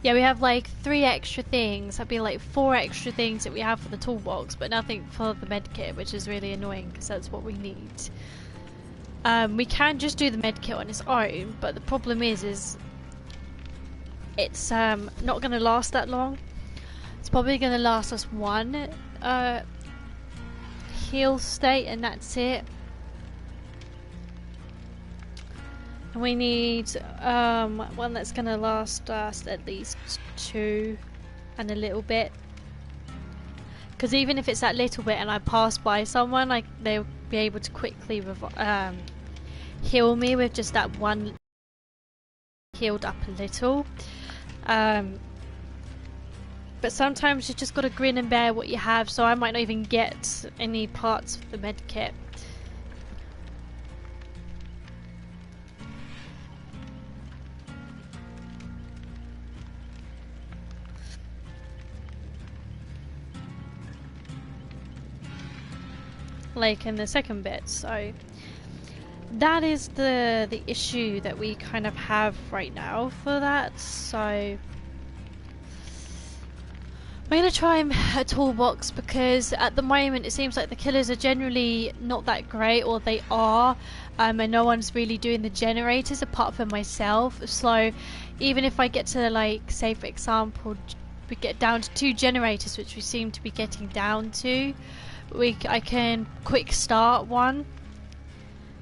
Yeah, we have like 3 extra things. That'd be like 4 extra things that we have for the toolbox, but nothing for the medkit, which is really annoying because that's what we need. We can just do the medkit on its own, but the problem is it's not going to last that long. It's probably going to last us 1 heal state, and that's it. And we need one that's going to last us at least 2 and a little bit. Because even if it's that little bit and I pass by someone, like they'll be able to quickly heal me with just that 1 healed up a little. But sometimes you just got to grin and bear what you have, so I might not even get any parts of the med kit. Like in the second bit, so that is the issue that we kind of have right now for that. So I'm gonna try a toolbox because at the moment it seems like the killers are generally not that great, or they are, and no one's really doing the generators apart from myself. So even if I get to, like, say for example we get down to 2 generators, which we seem to be getting down to, I can quick start one,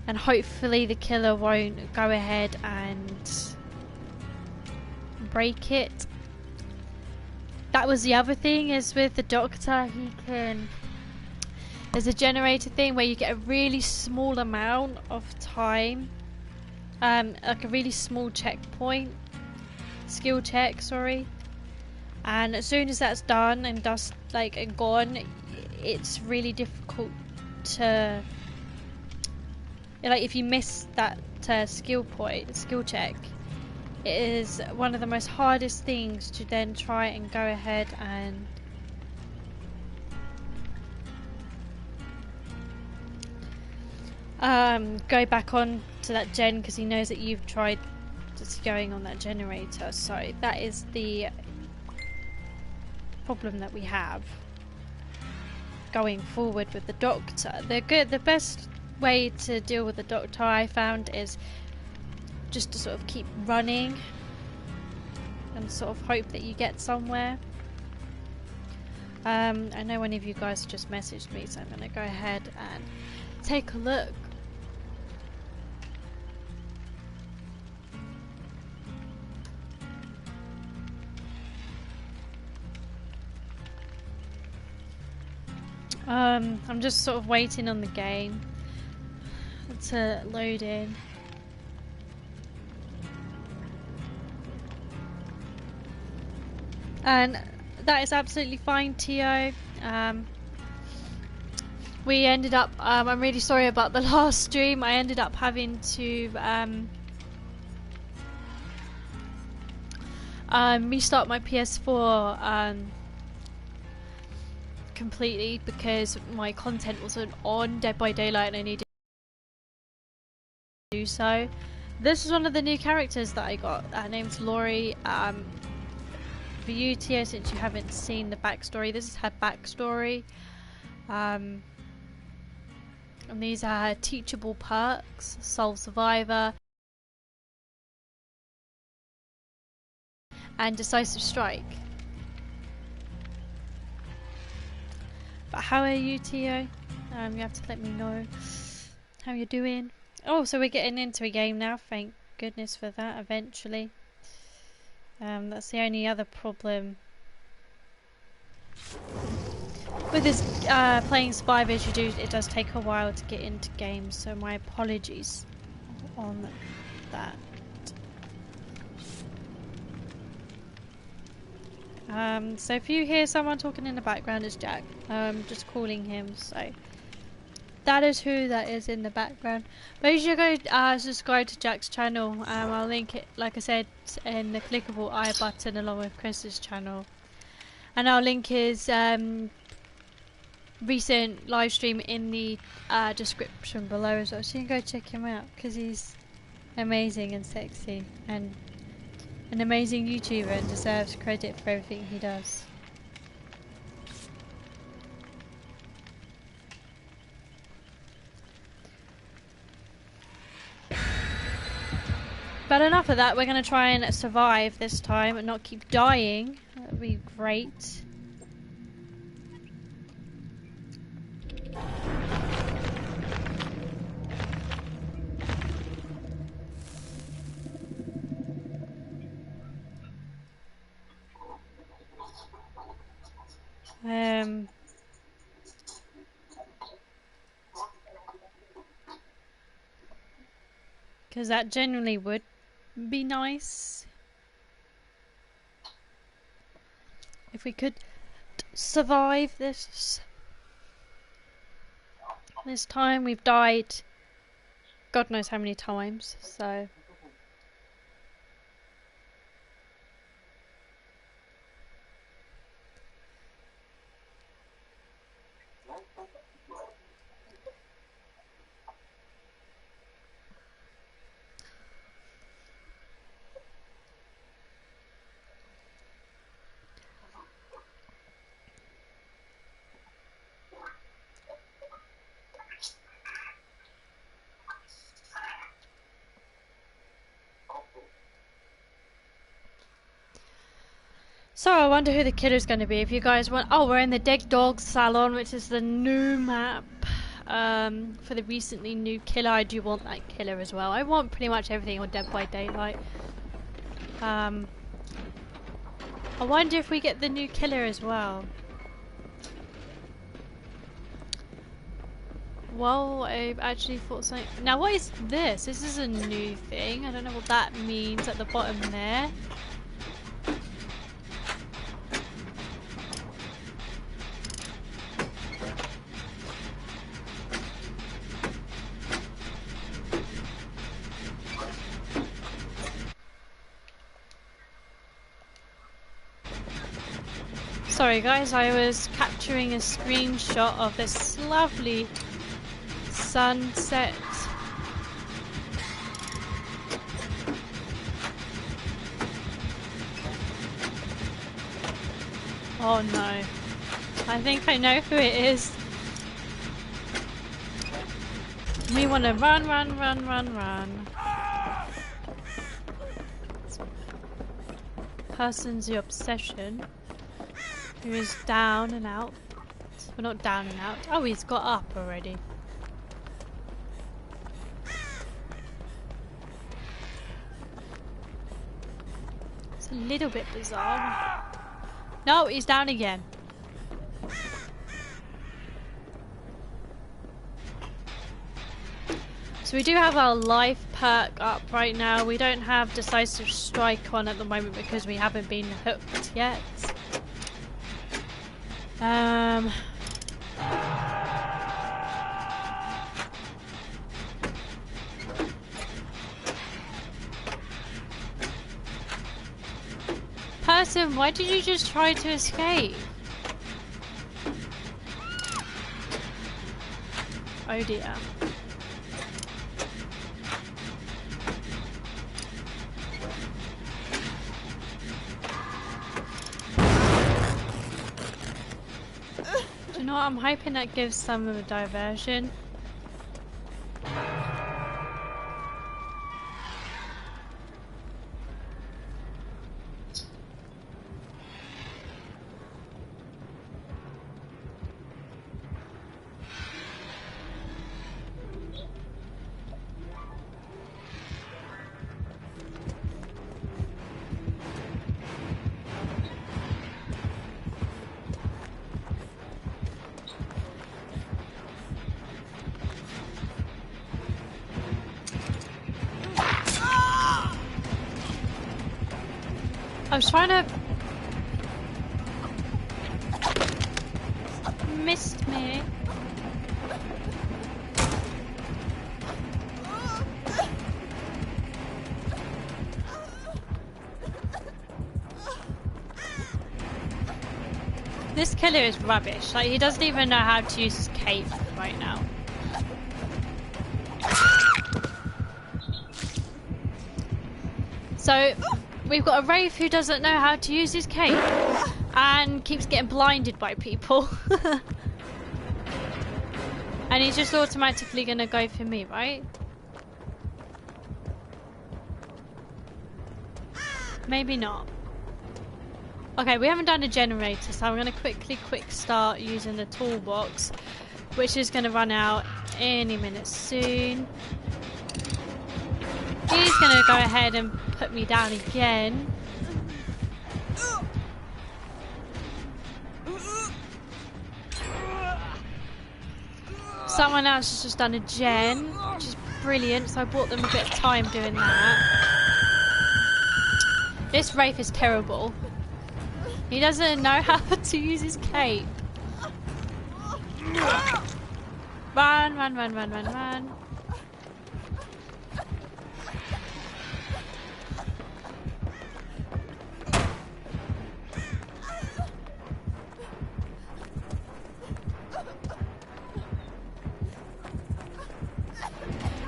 and hopefully the killer won't go ahead and break it. That was the other thing, is with the doctor, he can, there's a generator thing where you get a really small amount of time, like a really small checkpoint, skill check, sorry, and as soon as that's done and dust like and gone, it's really difficult to like if you miss that skill check, it is one of the most hardest things to then try and go ahead and go back on to that gen, because he knows that you've tried just going on that generator. So that is the problem that we have going forward with the doctor. The best way to deal with the doctor, I found, is just to sort of keep running and sort of hope that you get somewhere. I know one of you guys just messaged me, so I'm going to go ahead and take a look. I'm just sort of waiting on the game to load in. And that is absolutely fine, Tio. We ended up, I'm really sorry about the last stream, I ended up having to restart my PS4 completely because my content wasn't on Dead by Daylight and I needed to do so. This is one of the new characters that I got. Her name's Laurie. For you, Tio, since you haven't seen the backstory, this is her backstory. And these are her teachable perks: Soul Survivor and Decisive Strike. But how are you, Tio? You have to let me know how you're doing. Oh, so we're getting into a game now. Thank goodness for that. Eventually. That's the only other problem with this playing survivors. It does take a while to get into games, so my apologies on that. So if you hear someone talking in the background, it's Jack. Just calling him, so that is who that is in the background. Make sure you go subscribe to Jack's channel. I'll link it, like I said, in the clickable I button along with Chris's channel. And I'll link his recent live stream in the description below as well. So you can go check him out because he's amazing and sexy and an amazing YouTuber and deserves credit for everything he does. But enough of that, we're going to try and survive this time and not keep dying. That would be great. Because that generally would be nice if we could survive this time. We've died God knows how many times, so I wonder who the killer's going to be. If you guys want... Oh, we're in the Dead Dog Salon, which is the new map for the recently new killer. I do want that killer as well. I want pretty much everything on Dead by Daylight. I wonder if we get the new killer as well. Well, I actually thought something... Now, what is this? This is a new thing. I don't know what that means at the bottom there. Sorry guys, I was capturing a screenshot of this lovely sunset. Oh no. I think I know who it is. We want to run, run, run, run, run. Person's the obsession. Who is down and out. Well, not down and out. Oh, he's got up already. It's a little bit bizarre. No, he's down again. So we do have our life perk up right now. We don't have decisive strike on at the moment because we haven't been hooked yet. Person, why did you just try to escape? Oh dear. Do you know what? I'm hoping that gives some of a diversion. I was trying to... Missed me. This killer is rubbish. Like, he doesn't even know how to use his cape right now. So... we've got a Wraith who doesn't know how to use his cape and keeps getting blinded by people. And he's just automatically gonna go for me, right? Maybe not. Okay, we haven't done a generator, so I'm gonna quick start using the toolbox, which is gonna run out any minute soon. He's gonna go ahead and put me down again. Someone else has just done a gen, which is brilliant, so I bought them a bit of time doing that. This Wraith is terrible. He doesn't know how to use his cape. Run, run, run, run, run, run.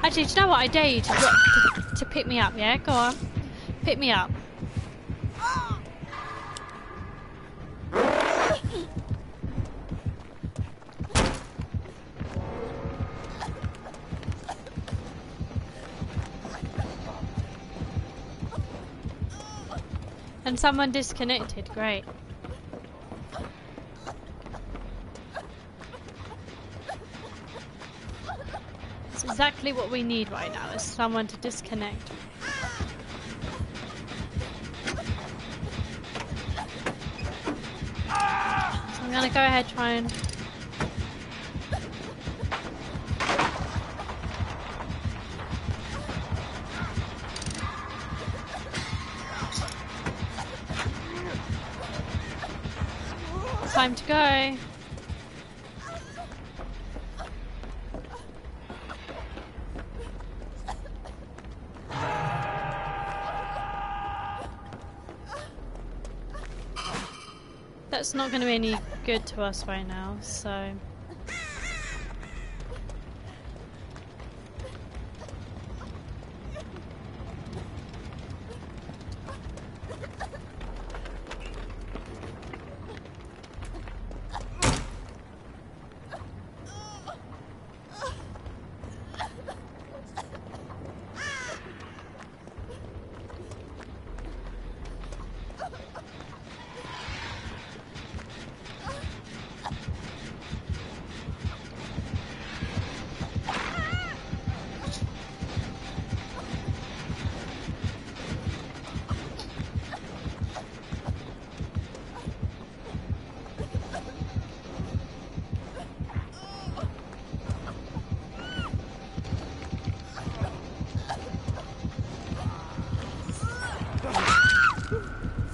Actually, do you know what? I dare you to pick me up, yeah? Go on. Pick me up. And someone disconnected, great. It's exactly what we need right now, is someone to disconnect. So I'm gonna go ahead, try and... Time to go. That's not going to be any good to us right now, so...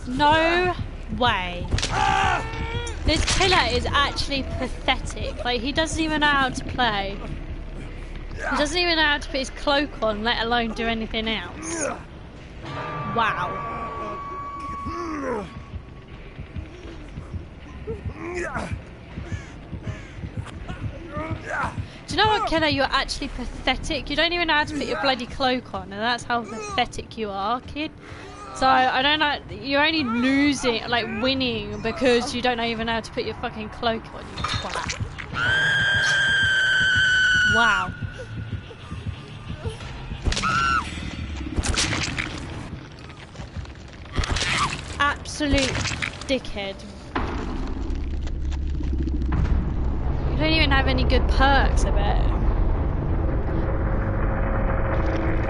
No way. This killer is actually pathetic. Like, he doesn't even know how to play. He doesn't even know how to put his cloak on, let alone do anything else. Wow. Do you know what, killer? You're actually pathetic. You don't even know how to put your bloody cloak on, and that's how pathetic you are, kid. So, I don't know, you're only losing, like winning, because you don't even know how to put your fucking cloak on, you twat. Wow. Absolute dickhead. You don't even have any good perks, I bet.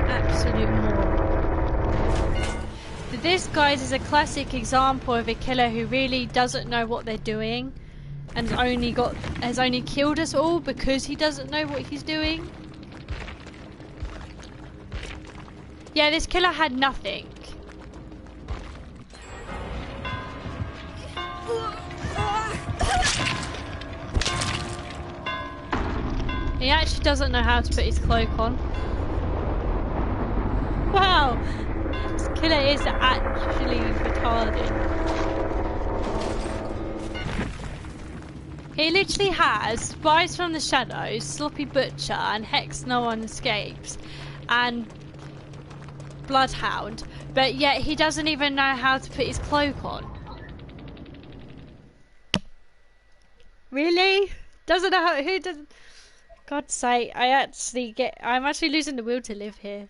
Absolute moron. This, guys, is a classic example of a killer who really doesn't know what they're doing and has only killed us all because he doesn't know what he's doing. Yeah, this killer had nothing. He actually doesn't know how to put his cloak on. Wow! This killer is actually retarded. He literally has Spies from the Shadows, Sloppy Butcher, and Hex No One Escapes, and Bloodhound, but yet he doesn't even know how to put his cloak on. Really? Doesn't know how, who doesn't? God's sake, I'm actually losing the will to live here.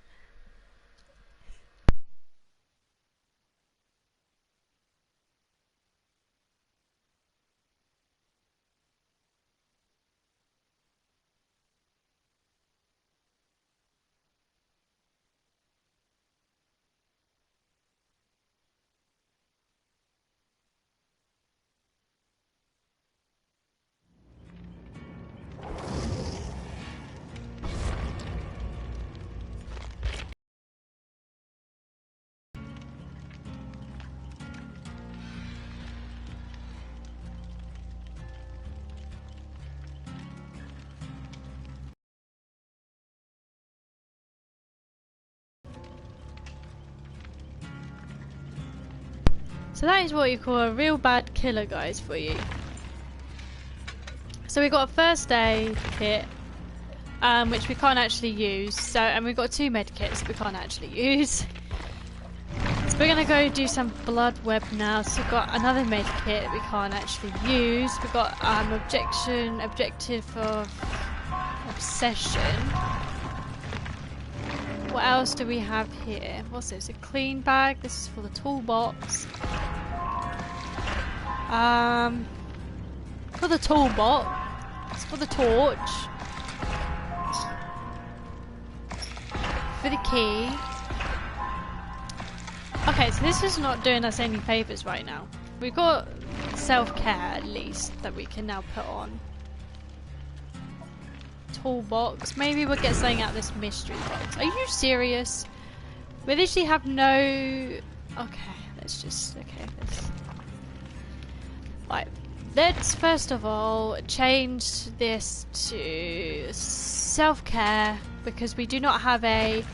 So that is what you call a real bad killer, guys, for you. So we've got a first aid kit, which we can't actually use. So, and we've got 2 med kits we can't actually use. So we're gonna go do some blood web now. So we've got another med kit we can't actually use. We've got objective of obsession. What else do we have here? What's this? A clean bag. This is for the toolbox. For the toolbox. It's for the torch. For the key. Okay, so this is not doing us any favours right now. We've got self-care at least that we can now put on. Toolbox. Maybe we'll get something out of this mystery box. Are you serious? We literally have no... Okay, let's just... Okay, let's... Right. Let's first of all change this to self-care because we do not have a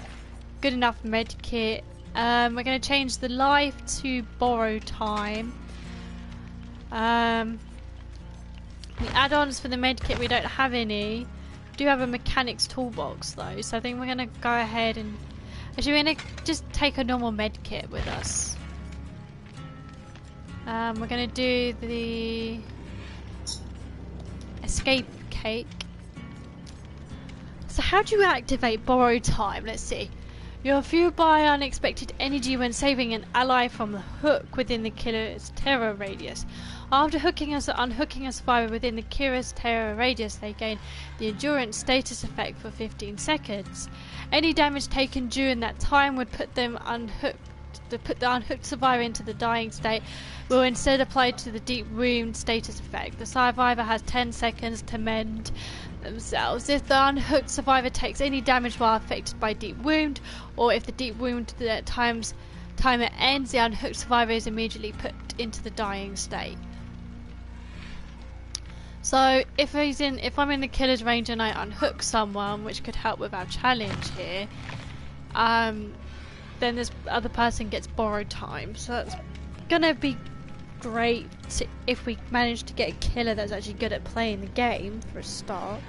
good enough med kit. We're going to change the life to borrow time. The add-ons for the medkit, we don't have any. We do have a mechanics toolbox though, so I think we're gonna go ahead and actually we're gonna just take a normal medkit with us. We're gonna do the escape cake. So how do you activate borrowed time? Let's see. You're fueled by unexpected energy when saving an ally from the hook within the killer's terror radius. After unhooking a survivor within the killer's terror radius, they gain the endurance status effect for 15 seconds. Any damage taken during that time would put the unhooked survivor into the dying state, will instead apply to the deep wound status effect. The survivor has 10 seconds to mend themselves. If the unhooked survivor takes any damage while affected by deep wound, or if the deep wound timer ends, the unhooked survivor is immediately put into the dying state. So if I'm in the killer's range and I unhook someone, which could help with our challenge here, then this other person gets borrowed time. So that's gonna be great if we manage to get a killer that's actually good at playing the game for a start.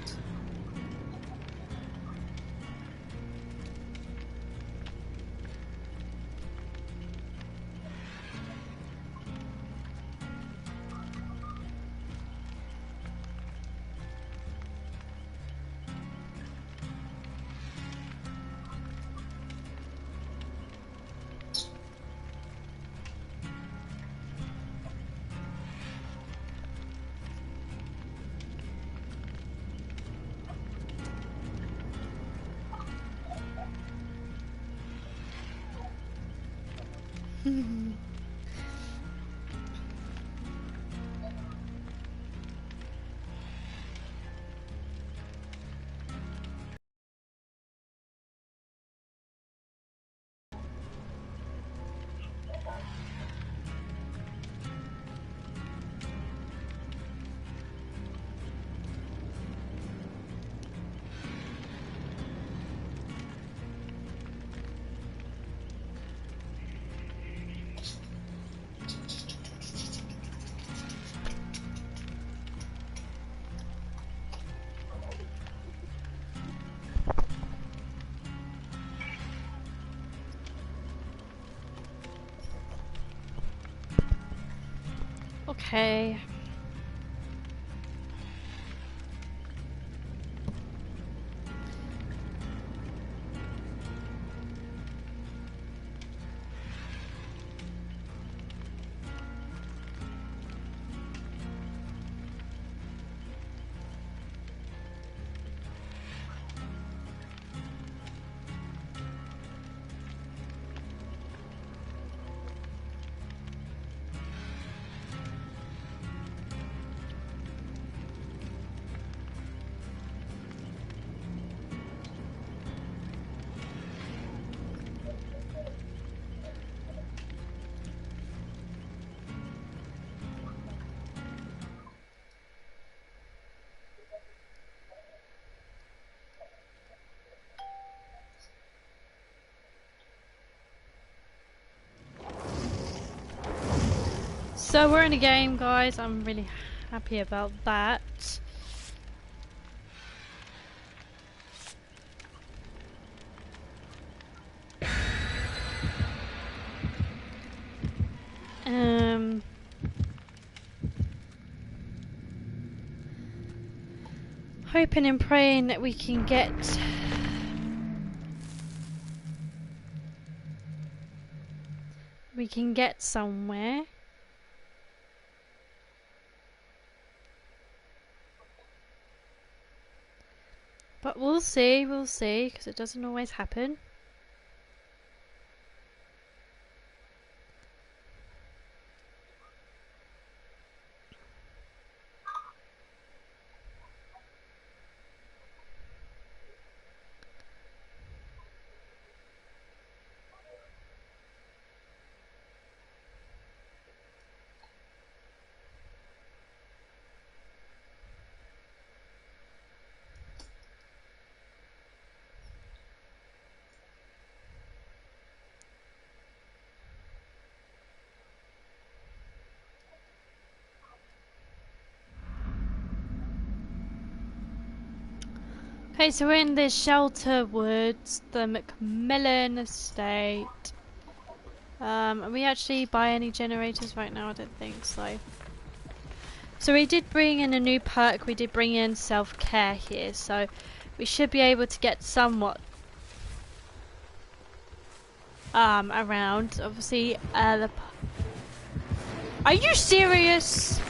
Okay. So we're in a game, guys. I'm really happy about that. Hoping and praying that we can get somewhere. But we'll see, because it doesn't always happen. Okay, so we're in the Shelter Woods, the Macmillan Estate. Are we actually buy any generators right now? I don't think so. So we did bring in a new perk, we did bring in self-care here, so we should be able to get somewhat around. Obviously, are you serious?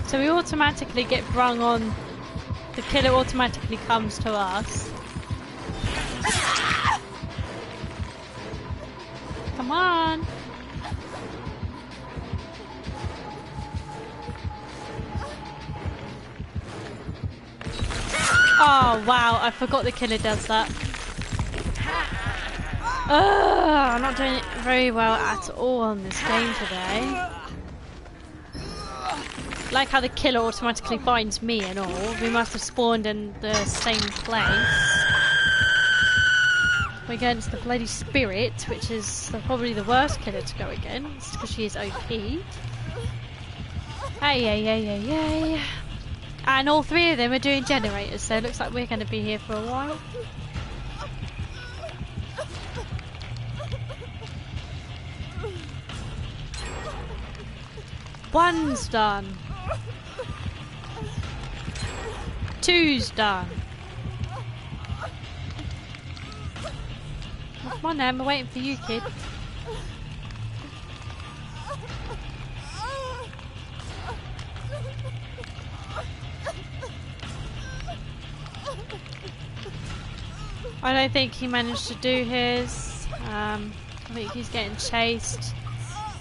So we automatically get brung on. The killer automatically comes to us. Come on. Oh wow, I forgot the killer does that. I'm not doing it very well at all on this game today. Like how the killer automatically finds me and all. We must have spawned in the same place. We're against the bloody spirit, which is probably the worst killer to go against, because she is OP. Hey, yay, yay, yay, yay. And all three of them are doing generators, so it looks like we're going to be here for a while. One's done. Two's done. Come on then, we're waiting for you, kid. I don't think he managed to do his. I think he's getting chased.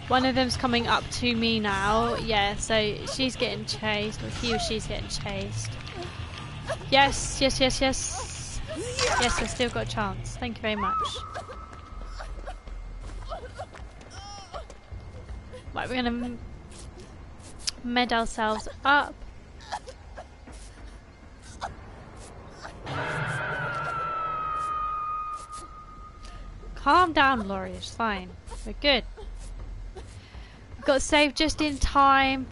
One of them's coming up to me now. Yeah, so she's getting chased, or he or she's getting chased. Yes, yes, yes, yes. Yes, I've still got a chance. Thank you very much. Right, we're gonna med ourselves up. Calm down, Laurie, it's fine. We're good. We've got saved just in time.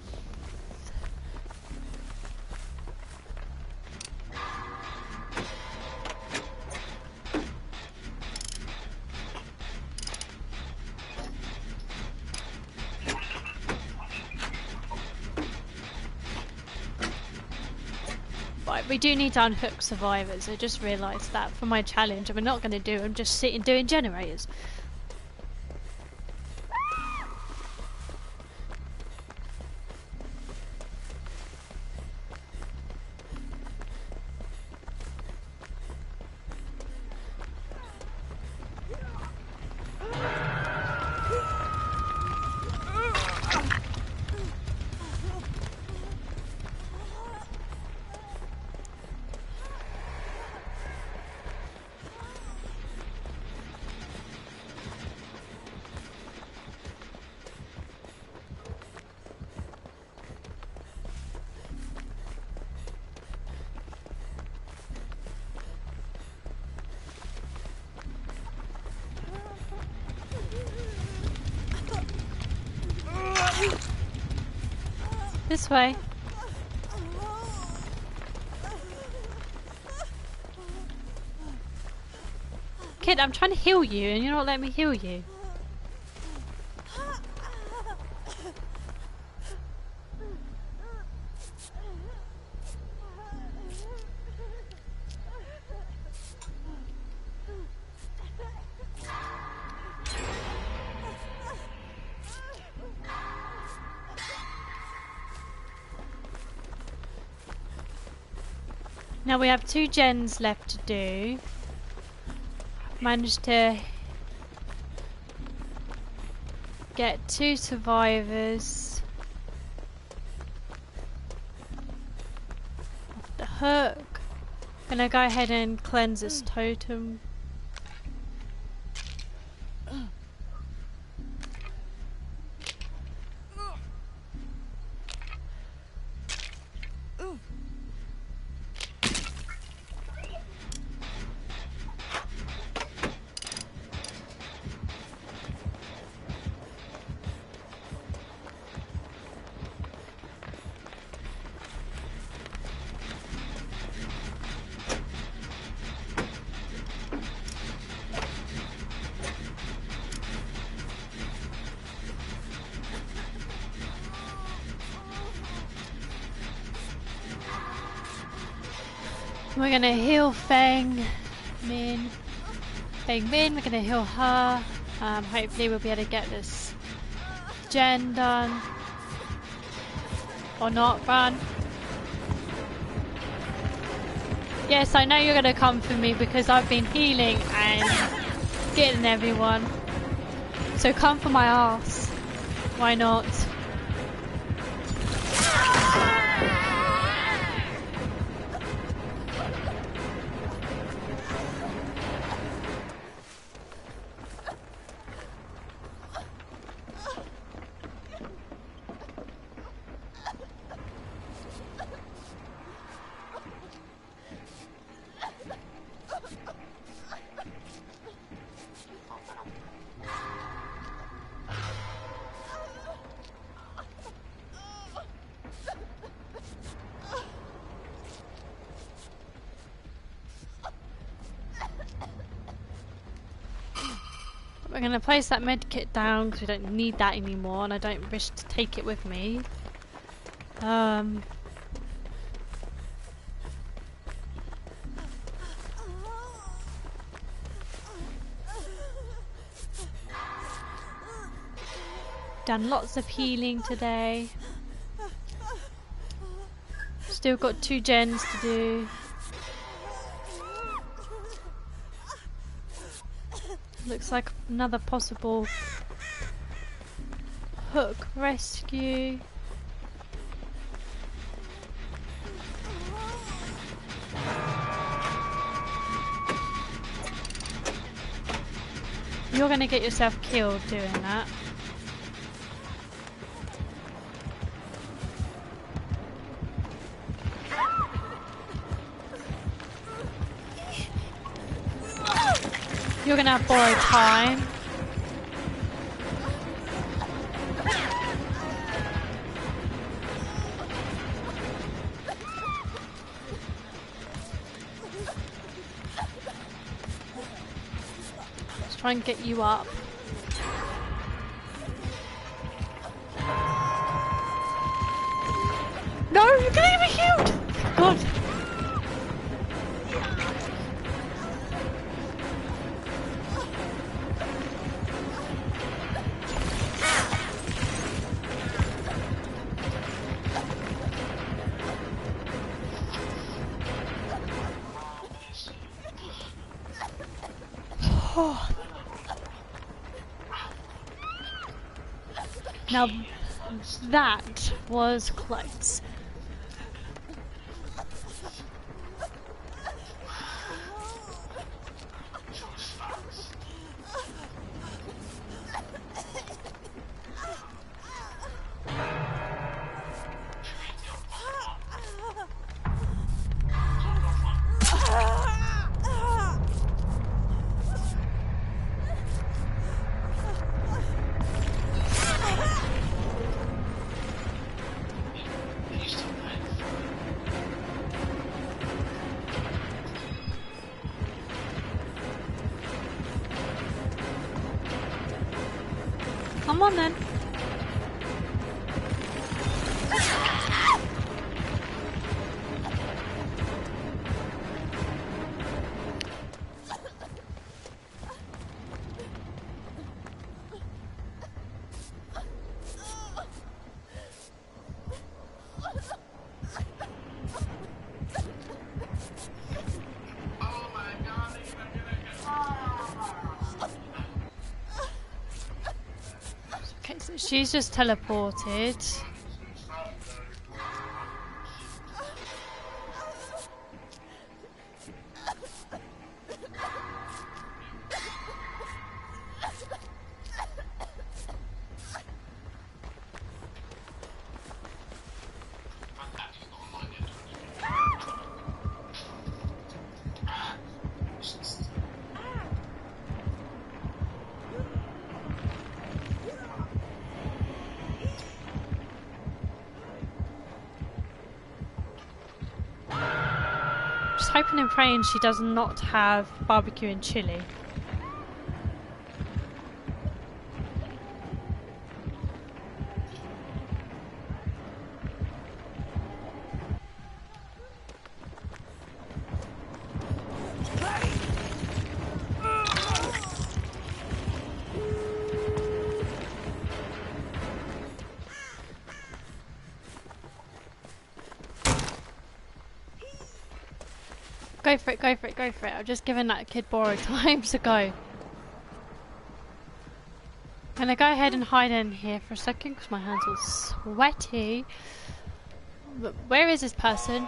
Right, we do need to unhook survivors. I just realised that for my challenge, and we're not going to do. I'm just sitting doing generators. This way. Kid, I'm trying to heal you and you're not letting me heal you. Now we have 2 gens left to do. Managed to get 2 survivors off the hook. Gonna go ahead and cleanse this totem. We're gonna heal Feng Min. Feng Min, we're gonna heal her. Hopefully we'll be able to get this gen done. Or not, run. Yes, I know you're gonna come for me because I've been healing and getting everyone. So come for my ass. Why not? We're going to place that med kit down because we don't need that anymore and I don't wish to take it with me. Done lots of healing today. Still got 2 gens to do. Looks like another possible hook rescue. You're going to get yourself killed doing that. You're gonna have borrowed time. Let's try and get you up. No, you're gonna get me healed! God. Now that was close. Come on then. She's just teleported. Hoping and praying she does not have barbecue and chili. Go for it, go for it, go for it. I've just given that kid borrowed time to go. Can I go ahead and hide in here for a second because my hands are sweaty. But where is this person?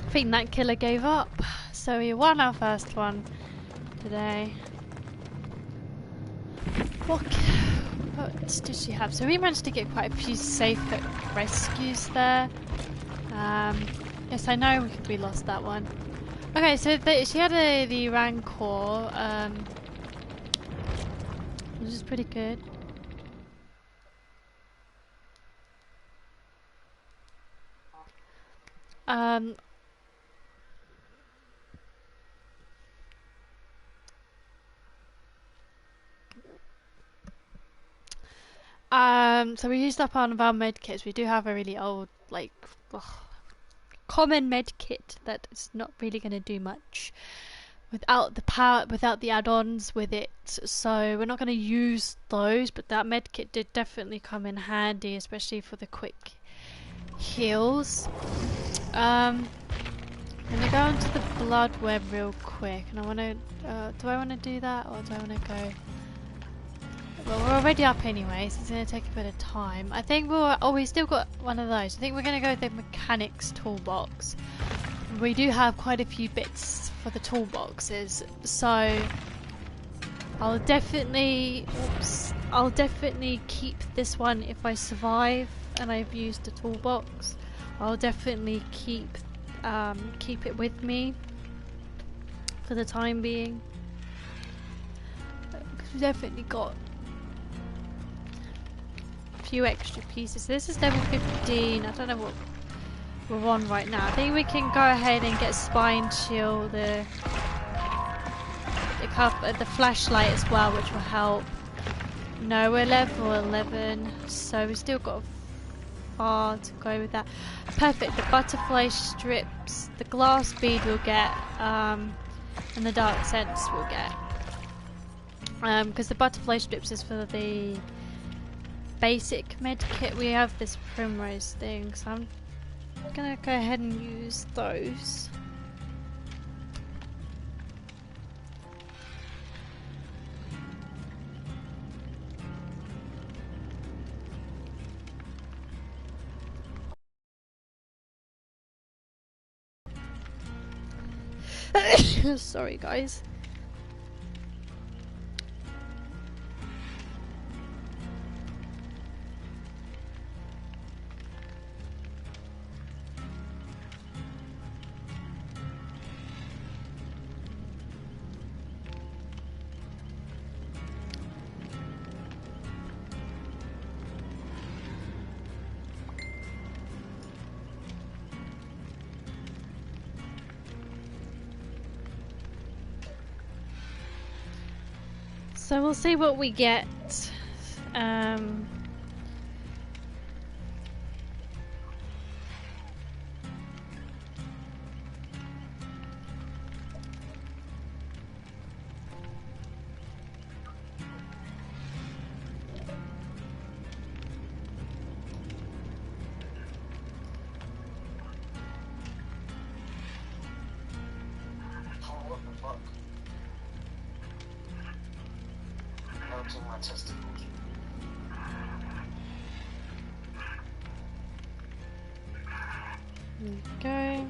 I think that killer gave up, so we won our first one today. What did she have? So we managed to get quite a few safe rescues there. Yes, I know we lost that one. Okay, so she had the Rancor, which is pretty good. So we used up one of our med kits. We do have a really old, like, common med kit that is not really going to do much without the power, without the add-ons with it. So we're not going to use those, but that med kit did definitely come in handy, especially for the quick heals. I'm gonna go into the blood web real quick, and I want to. Do I want to do that, or do I want to go? Well, we're already up anyway, so it's going to take a bit of time. I think we still got one of those. I think we're going to go with the mechanics toolbox. We do have quite a few bits for the toolboxes, so I'll definitely keep this one if I survive and I've used the toolbox. I'll definitely keep it with me for the time being. Because we've definitely got few extra pieces. So this is level 15. I don't know what we're on right now. I think we can go ahead and get spine shield, the flashlight as well, which will help. No, we're level 11, so we still got far to go with that. Perfect. The butterfly strips, the glass bead we'll get, and the dark sense we'll get. Because the butterfly strips is for the basic med kit. We have this primrose thing, so I'm gonna go ahead and use those. Sorry guys. So we'll see what we get. My testicles. Okay.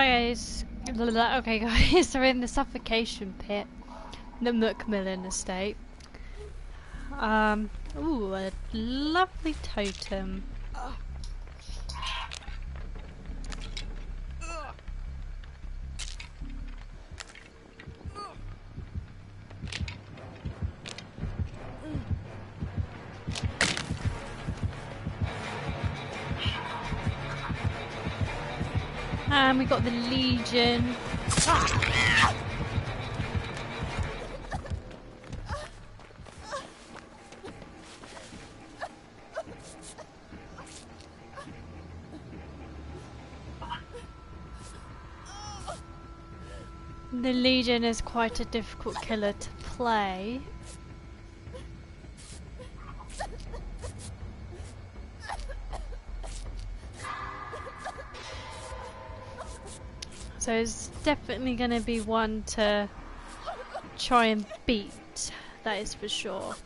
Hi guys. Okay guys, we're in the suffocation pit. The Macmillan estate. Ooh, a lovely totem. And we got the Legion. The Legion is quite a difficult killer to play. So it's definitely going to be one to try and beat, that is for sure.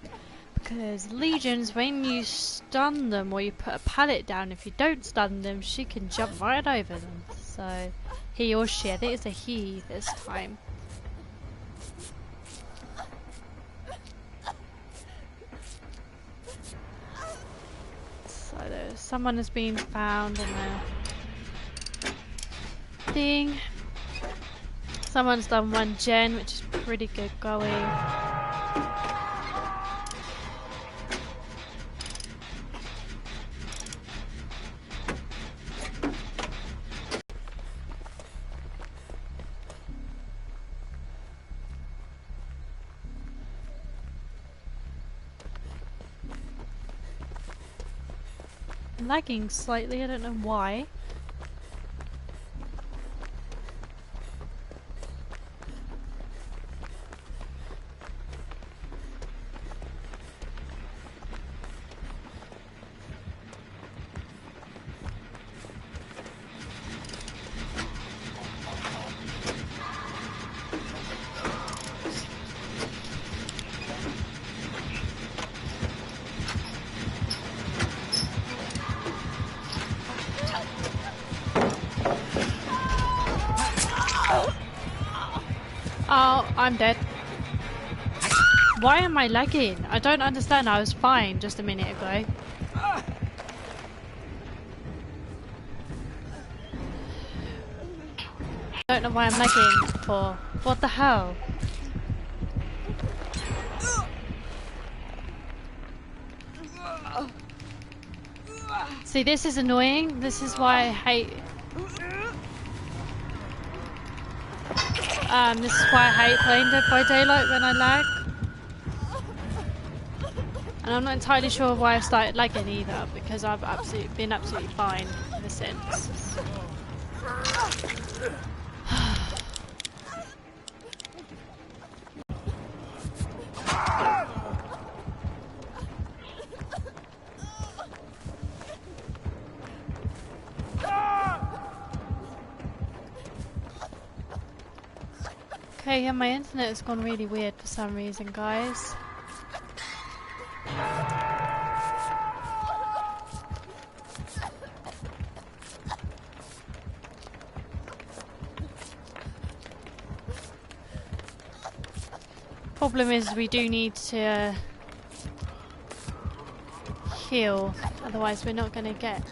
Because Legions, when you stun them or you put a pallet down, if you don't stun them, she can jump right over them. So, he or she, I think it's a he this time. So someone has been found in a thing. Someone's done 1 gen, which is pretty good going. Lagging slightly, I don't know why. Oh, I'm dead. Why am I lagging? I don't understand. I was fine just a minute ago. Don't know why I'm lagging for. What the hell? See, this is annoying. This is why I hate... this is why I hate playing Dead by Daylight when I lag. And I'm not entirely sure why I started lagging either, because I've been absolutely fine ever since. Okay, yeah, my internet has gone really weird for some reason, guys. Problem is, we do need to heal, otherwise we're not going to get...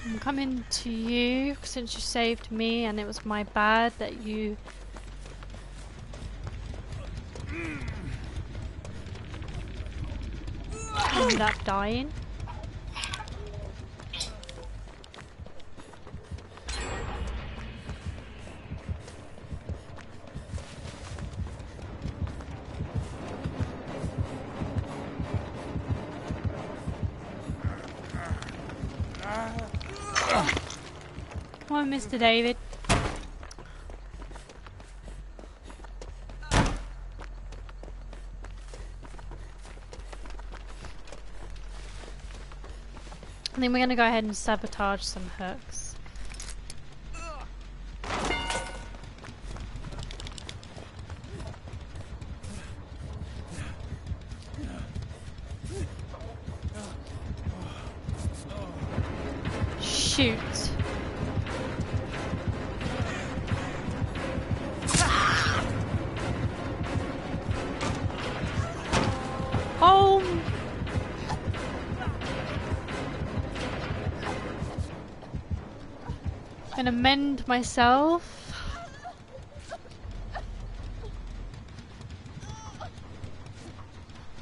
I'm coming to you since you saved me, and it was my bad that you ended up dying. Come on, Mr. David. I think we're going to go ahead and sabotage some hooks. shoot. Oh! Gonna mend myself.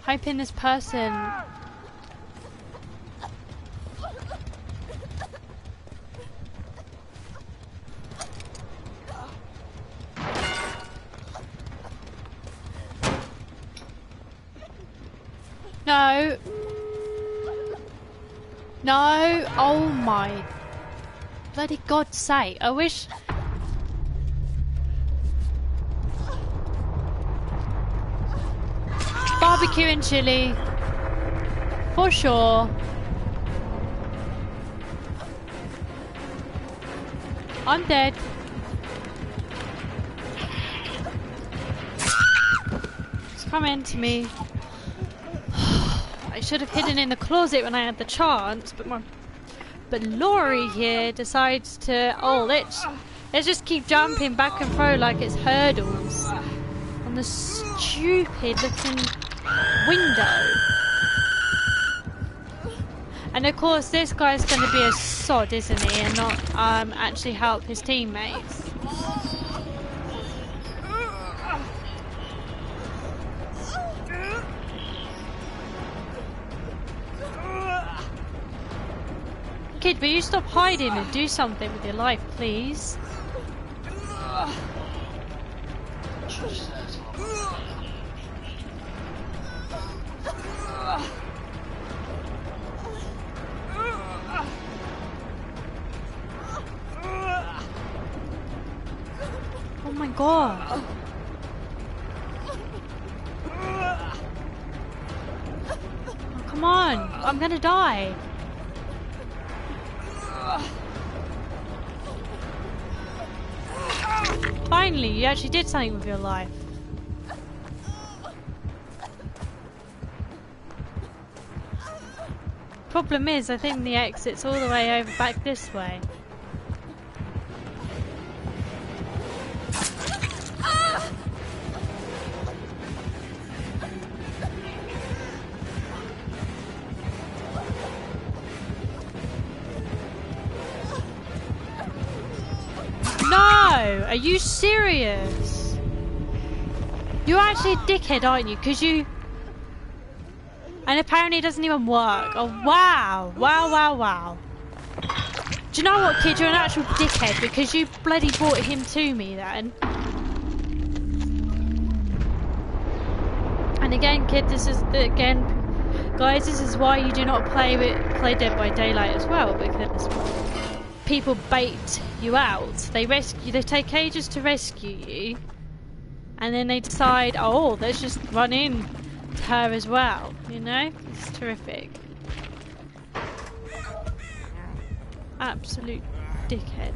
Hoping this person... No. No. Oh my bloody God's sake. I wish... Barbecue and chili. For sure. I'm dead. It's coming to me. I should have hidden in the closet when I had the chance, but Laurie here decides to... Oh, let's just keep jumping back and forth like it's hurdles on the stupid looking window. And of course this guy's going to be a sod, isn't he, and not actually help his teammates. Kid, will you stop hiding and do something with your life, please? Oh my god. Oh, come on, I'm gonna die. Finally, you actually did something with your life. Problem is, I think the exit's all the way over back this way. Are you serious? You're actually a dickhead, aren't you? Because you... And apparently it doesn't even work. Oh, wow. Wow, wow, wow. Do you know what, kid? You're an actual dickhead because you bloody brought him to me then. And again, kid, this is... Again, guys, this is why you do not play Dead by Daylight as well, because... people bait you out. They take ages to rescue you, and then they decide, oh, let's just run in to her as well. You know, it's terrific. Absolute dickhead.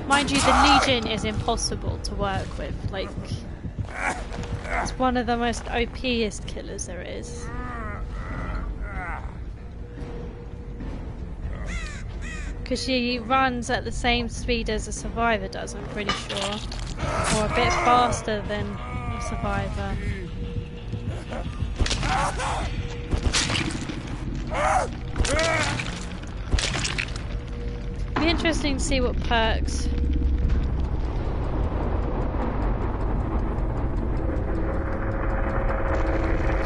Mind you, the Legion is impossible to work with. Like, it's one of the most OP'est killers there is. Because she runs at the same speed as a survivor does, I'm pretty sure. Or a bit faster than a survivor. It'd be interesting to see what perks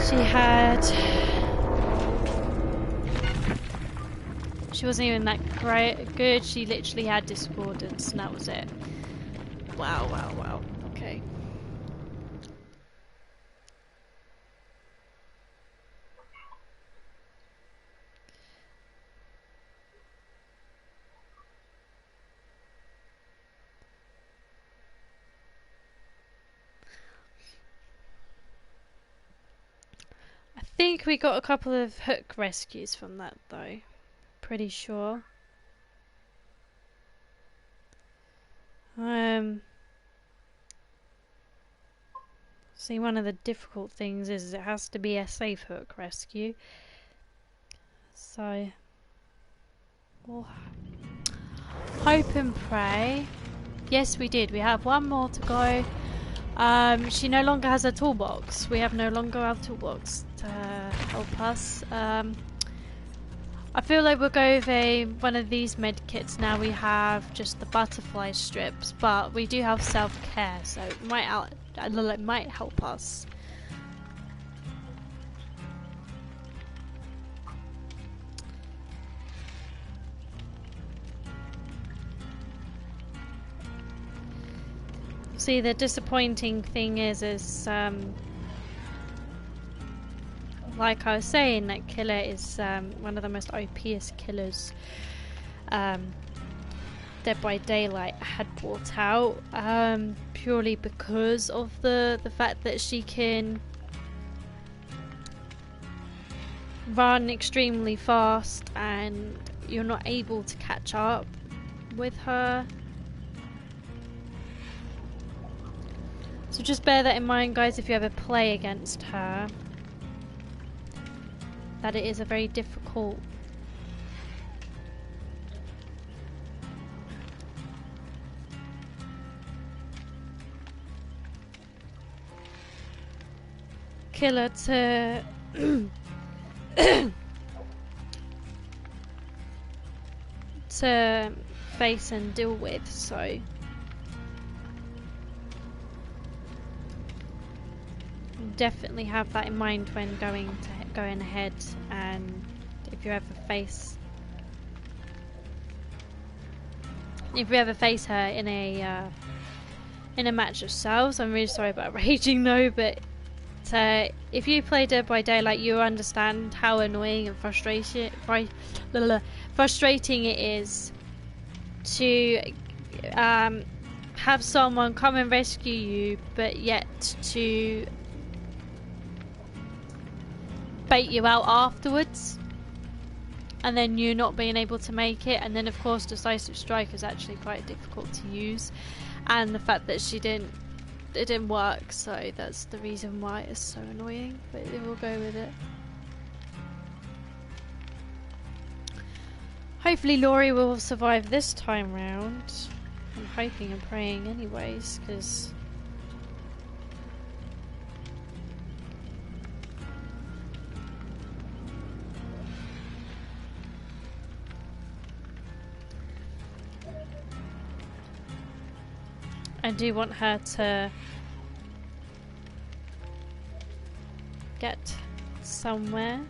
she had. She wasn't even that good. She literally had discordance, and that was it. Wow, wow, wow. Okay. I think we got a couple of hook rescues from that, though. Pretty sure. See, one of the difficult things is it has to be a safe hook rescue. So We'll hope and pray. Yes, we did. We have one more to go. She no longer has a toolbox. We have no longer our toolbox to help us. I feel like we'll go with one of these med kits now. We have just the butterfly strips, but we do have self-care, so it might help us. See, the disappointing thing is like I was saying, that killer is one of the most OP'est killers Dead by Daylight had brought out, purely because of the fact that she can run extremely fast and you're not able to catch up with her. So just bear that in mind, guys, if you ever play against her, that it is a very difficult killer to to face and deal with, so definitely have that in mind when going ahead. And if you ever face her in a match yourselves, I'm really sorry about raging though, but if you play Dead by Daylight, you understand how annoying and frustrating it is to have someone come and rescue you, but yet to bait you out afterwards, and then you not being able to make it. And then of course Decisive Strike is actually quite difficult to use, and the fact that it didn't work, so that's the reason why it's so annoying, but we'll go with it. Hopefully Laurie will survive this time round. I'm hoping and praying anyways, because I do want her to get somewhere.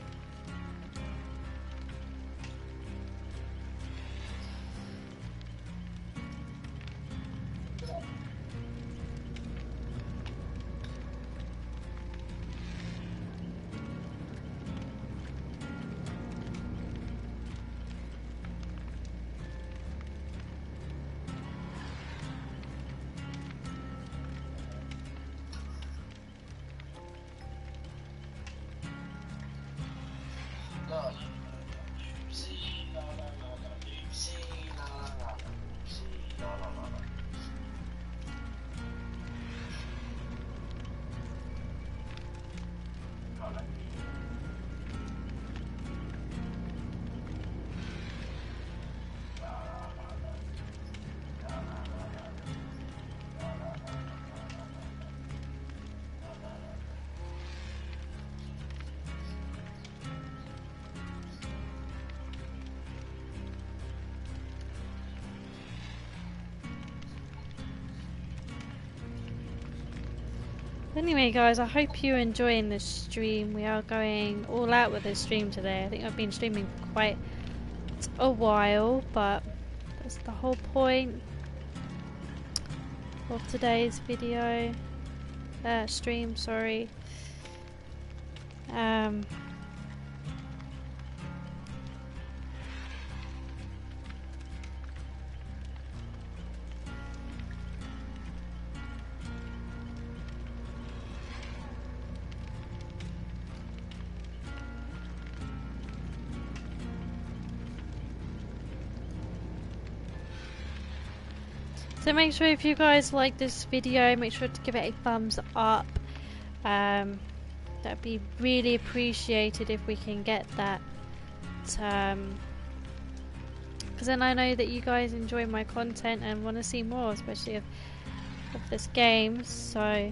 Anyway guys, I hope you're enjoying this stream. We are going all out with this stream today. I think I've been streaming for quite a while, but that's the whole point of today's video. Stream, sorry. So make sure if you guys like this video, make sure to give it a thumbs up. That'd be really appreciated if we can get that because then I know that you guys enjoy my content and want to see more, especially of this game. So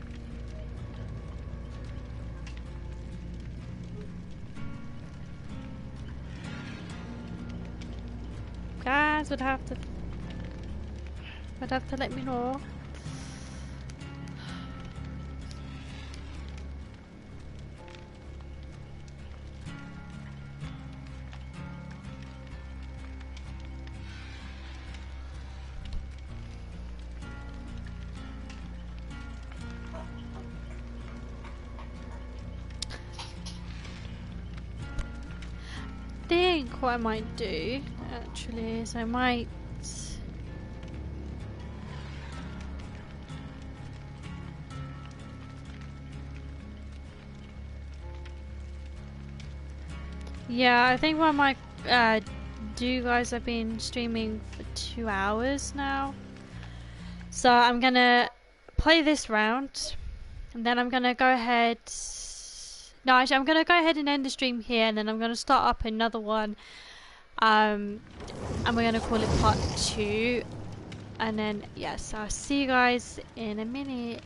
guys would have to let me know. I think what I might do actually is I might I think what I might do, guys, I've been streaming for 2 hours now, so I'm gonna play this round and then I'm gonna go ahead. No, actually, I'm gonna go ahead and end the stream here, and then I'm gonna start up another one. And we're gonna call it part 2. And then yes, I'll see you guys in a minute.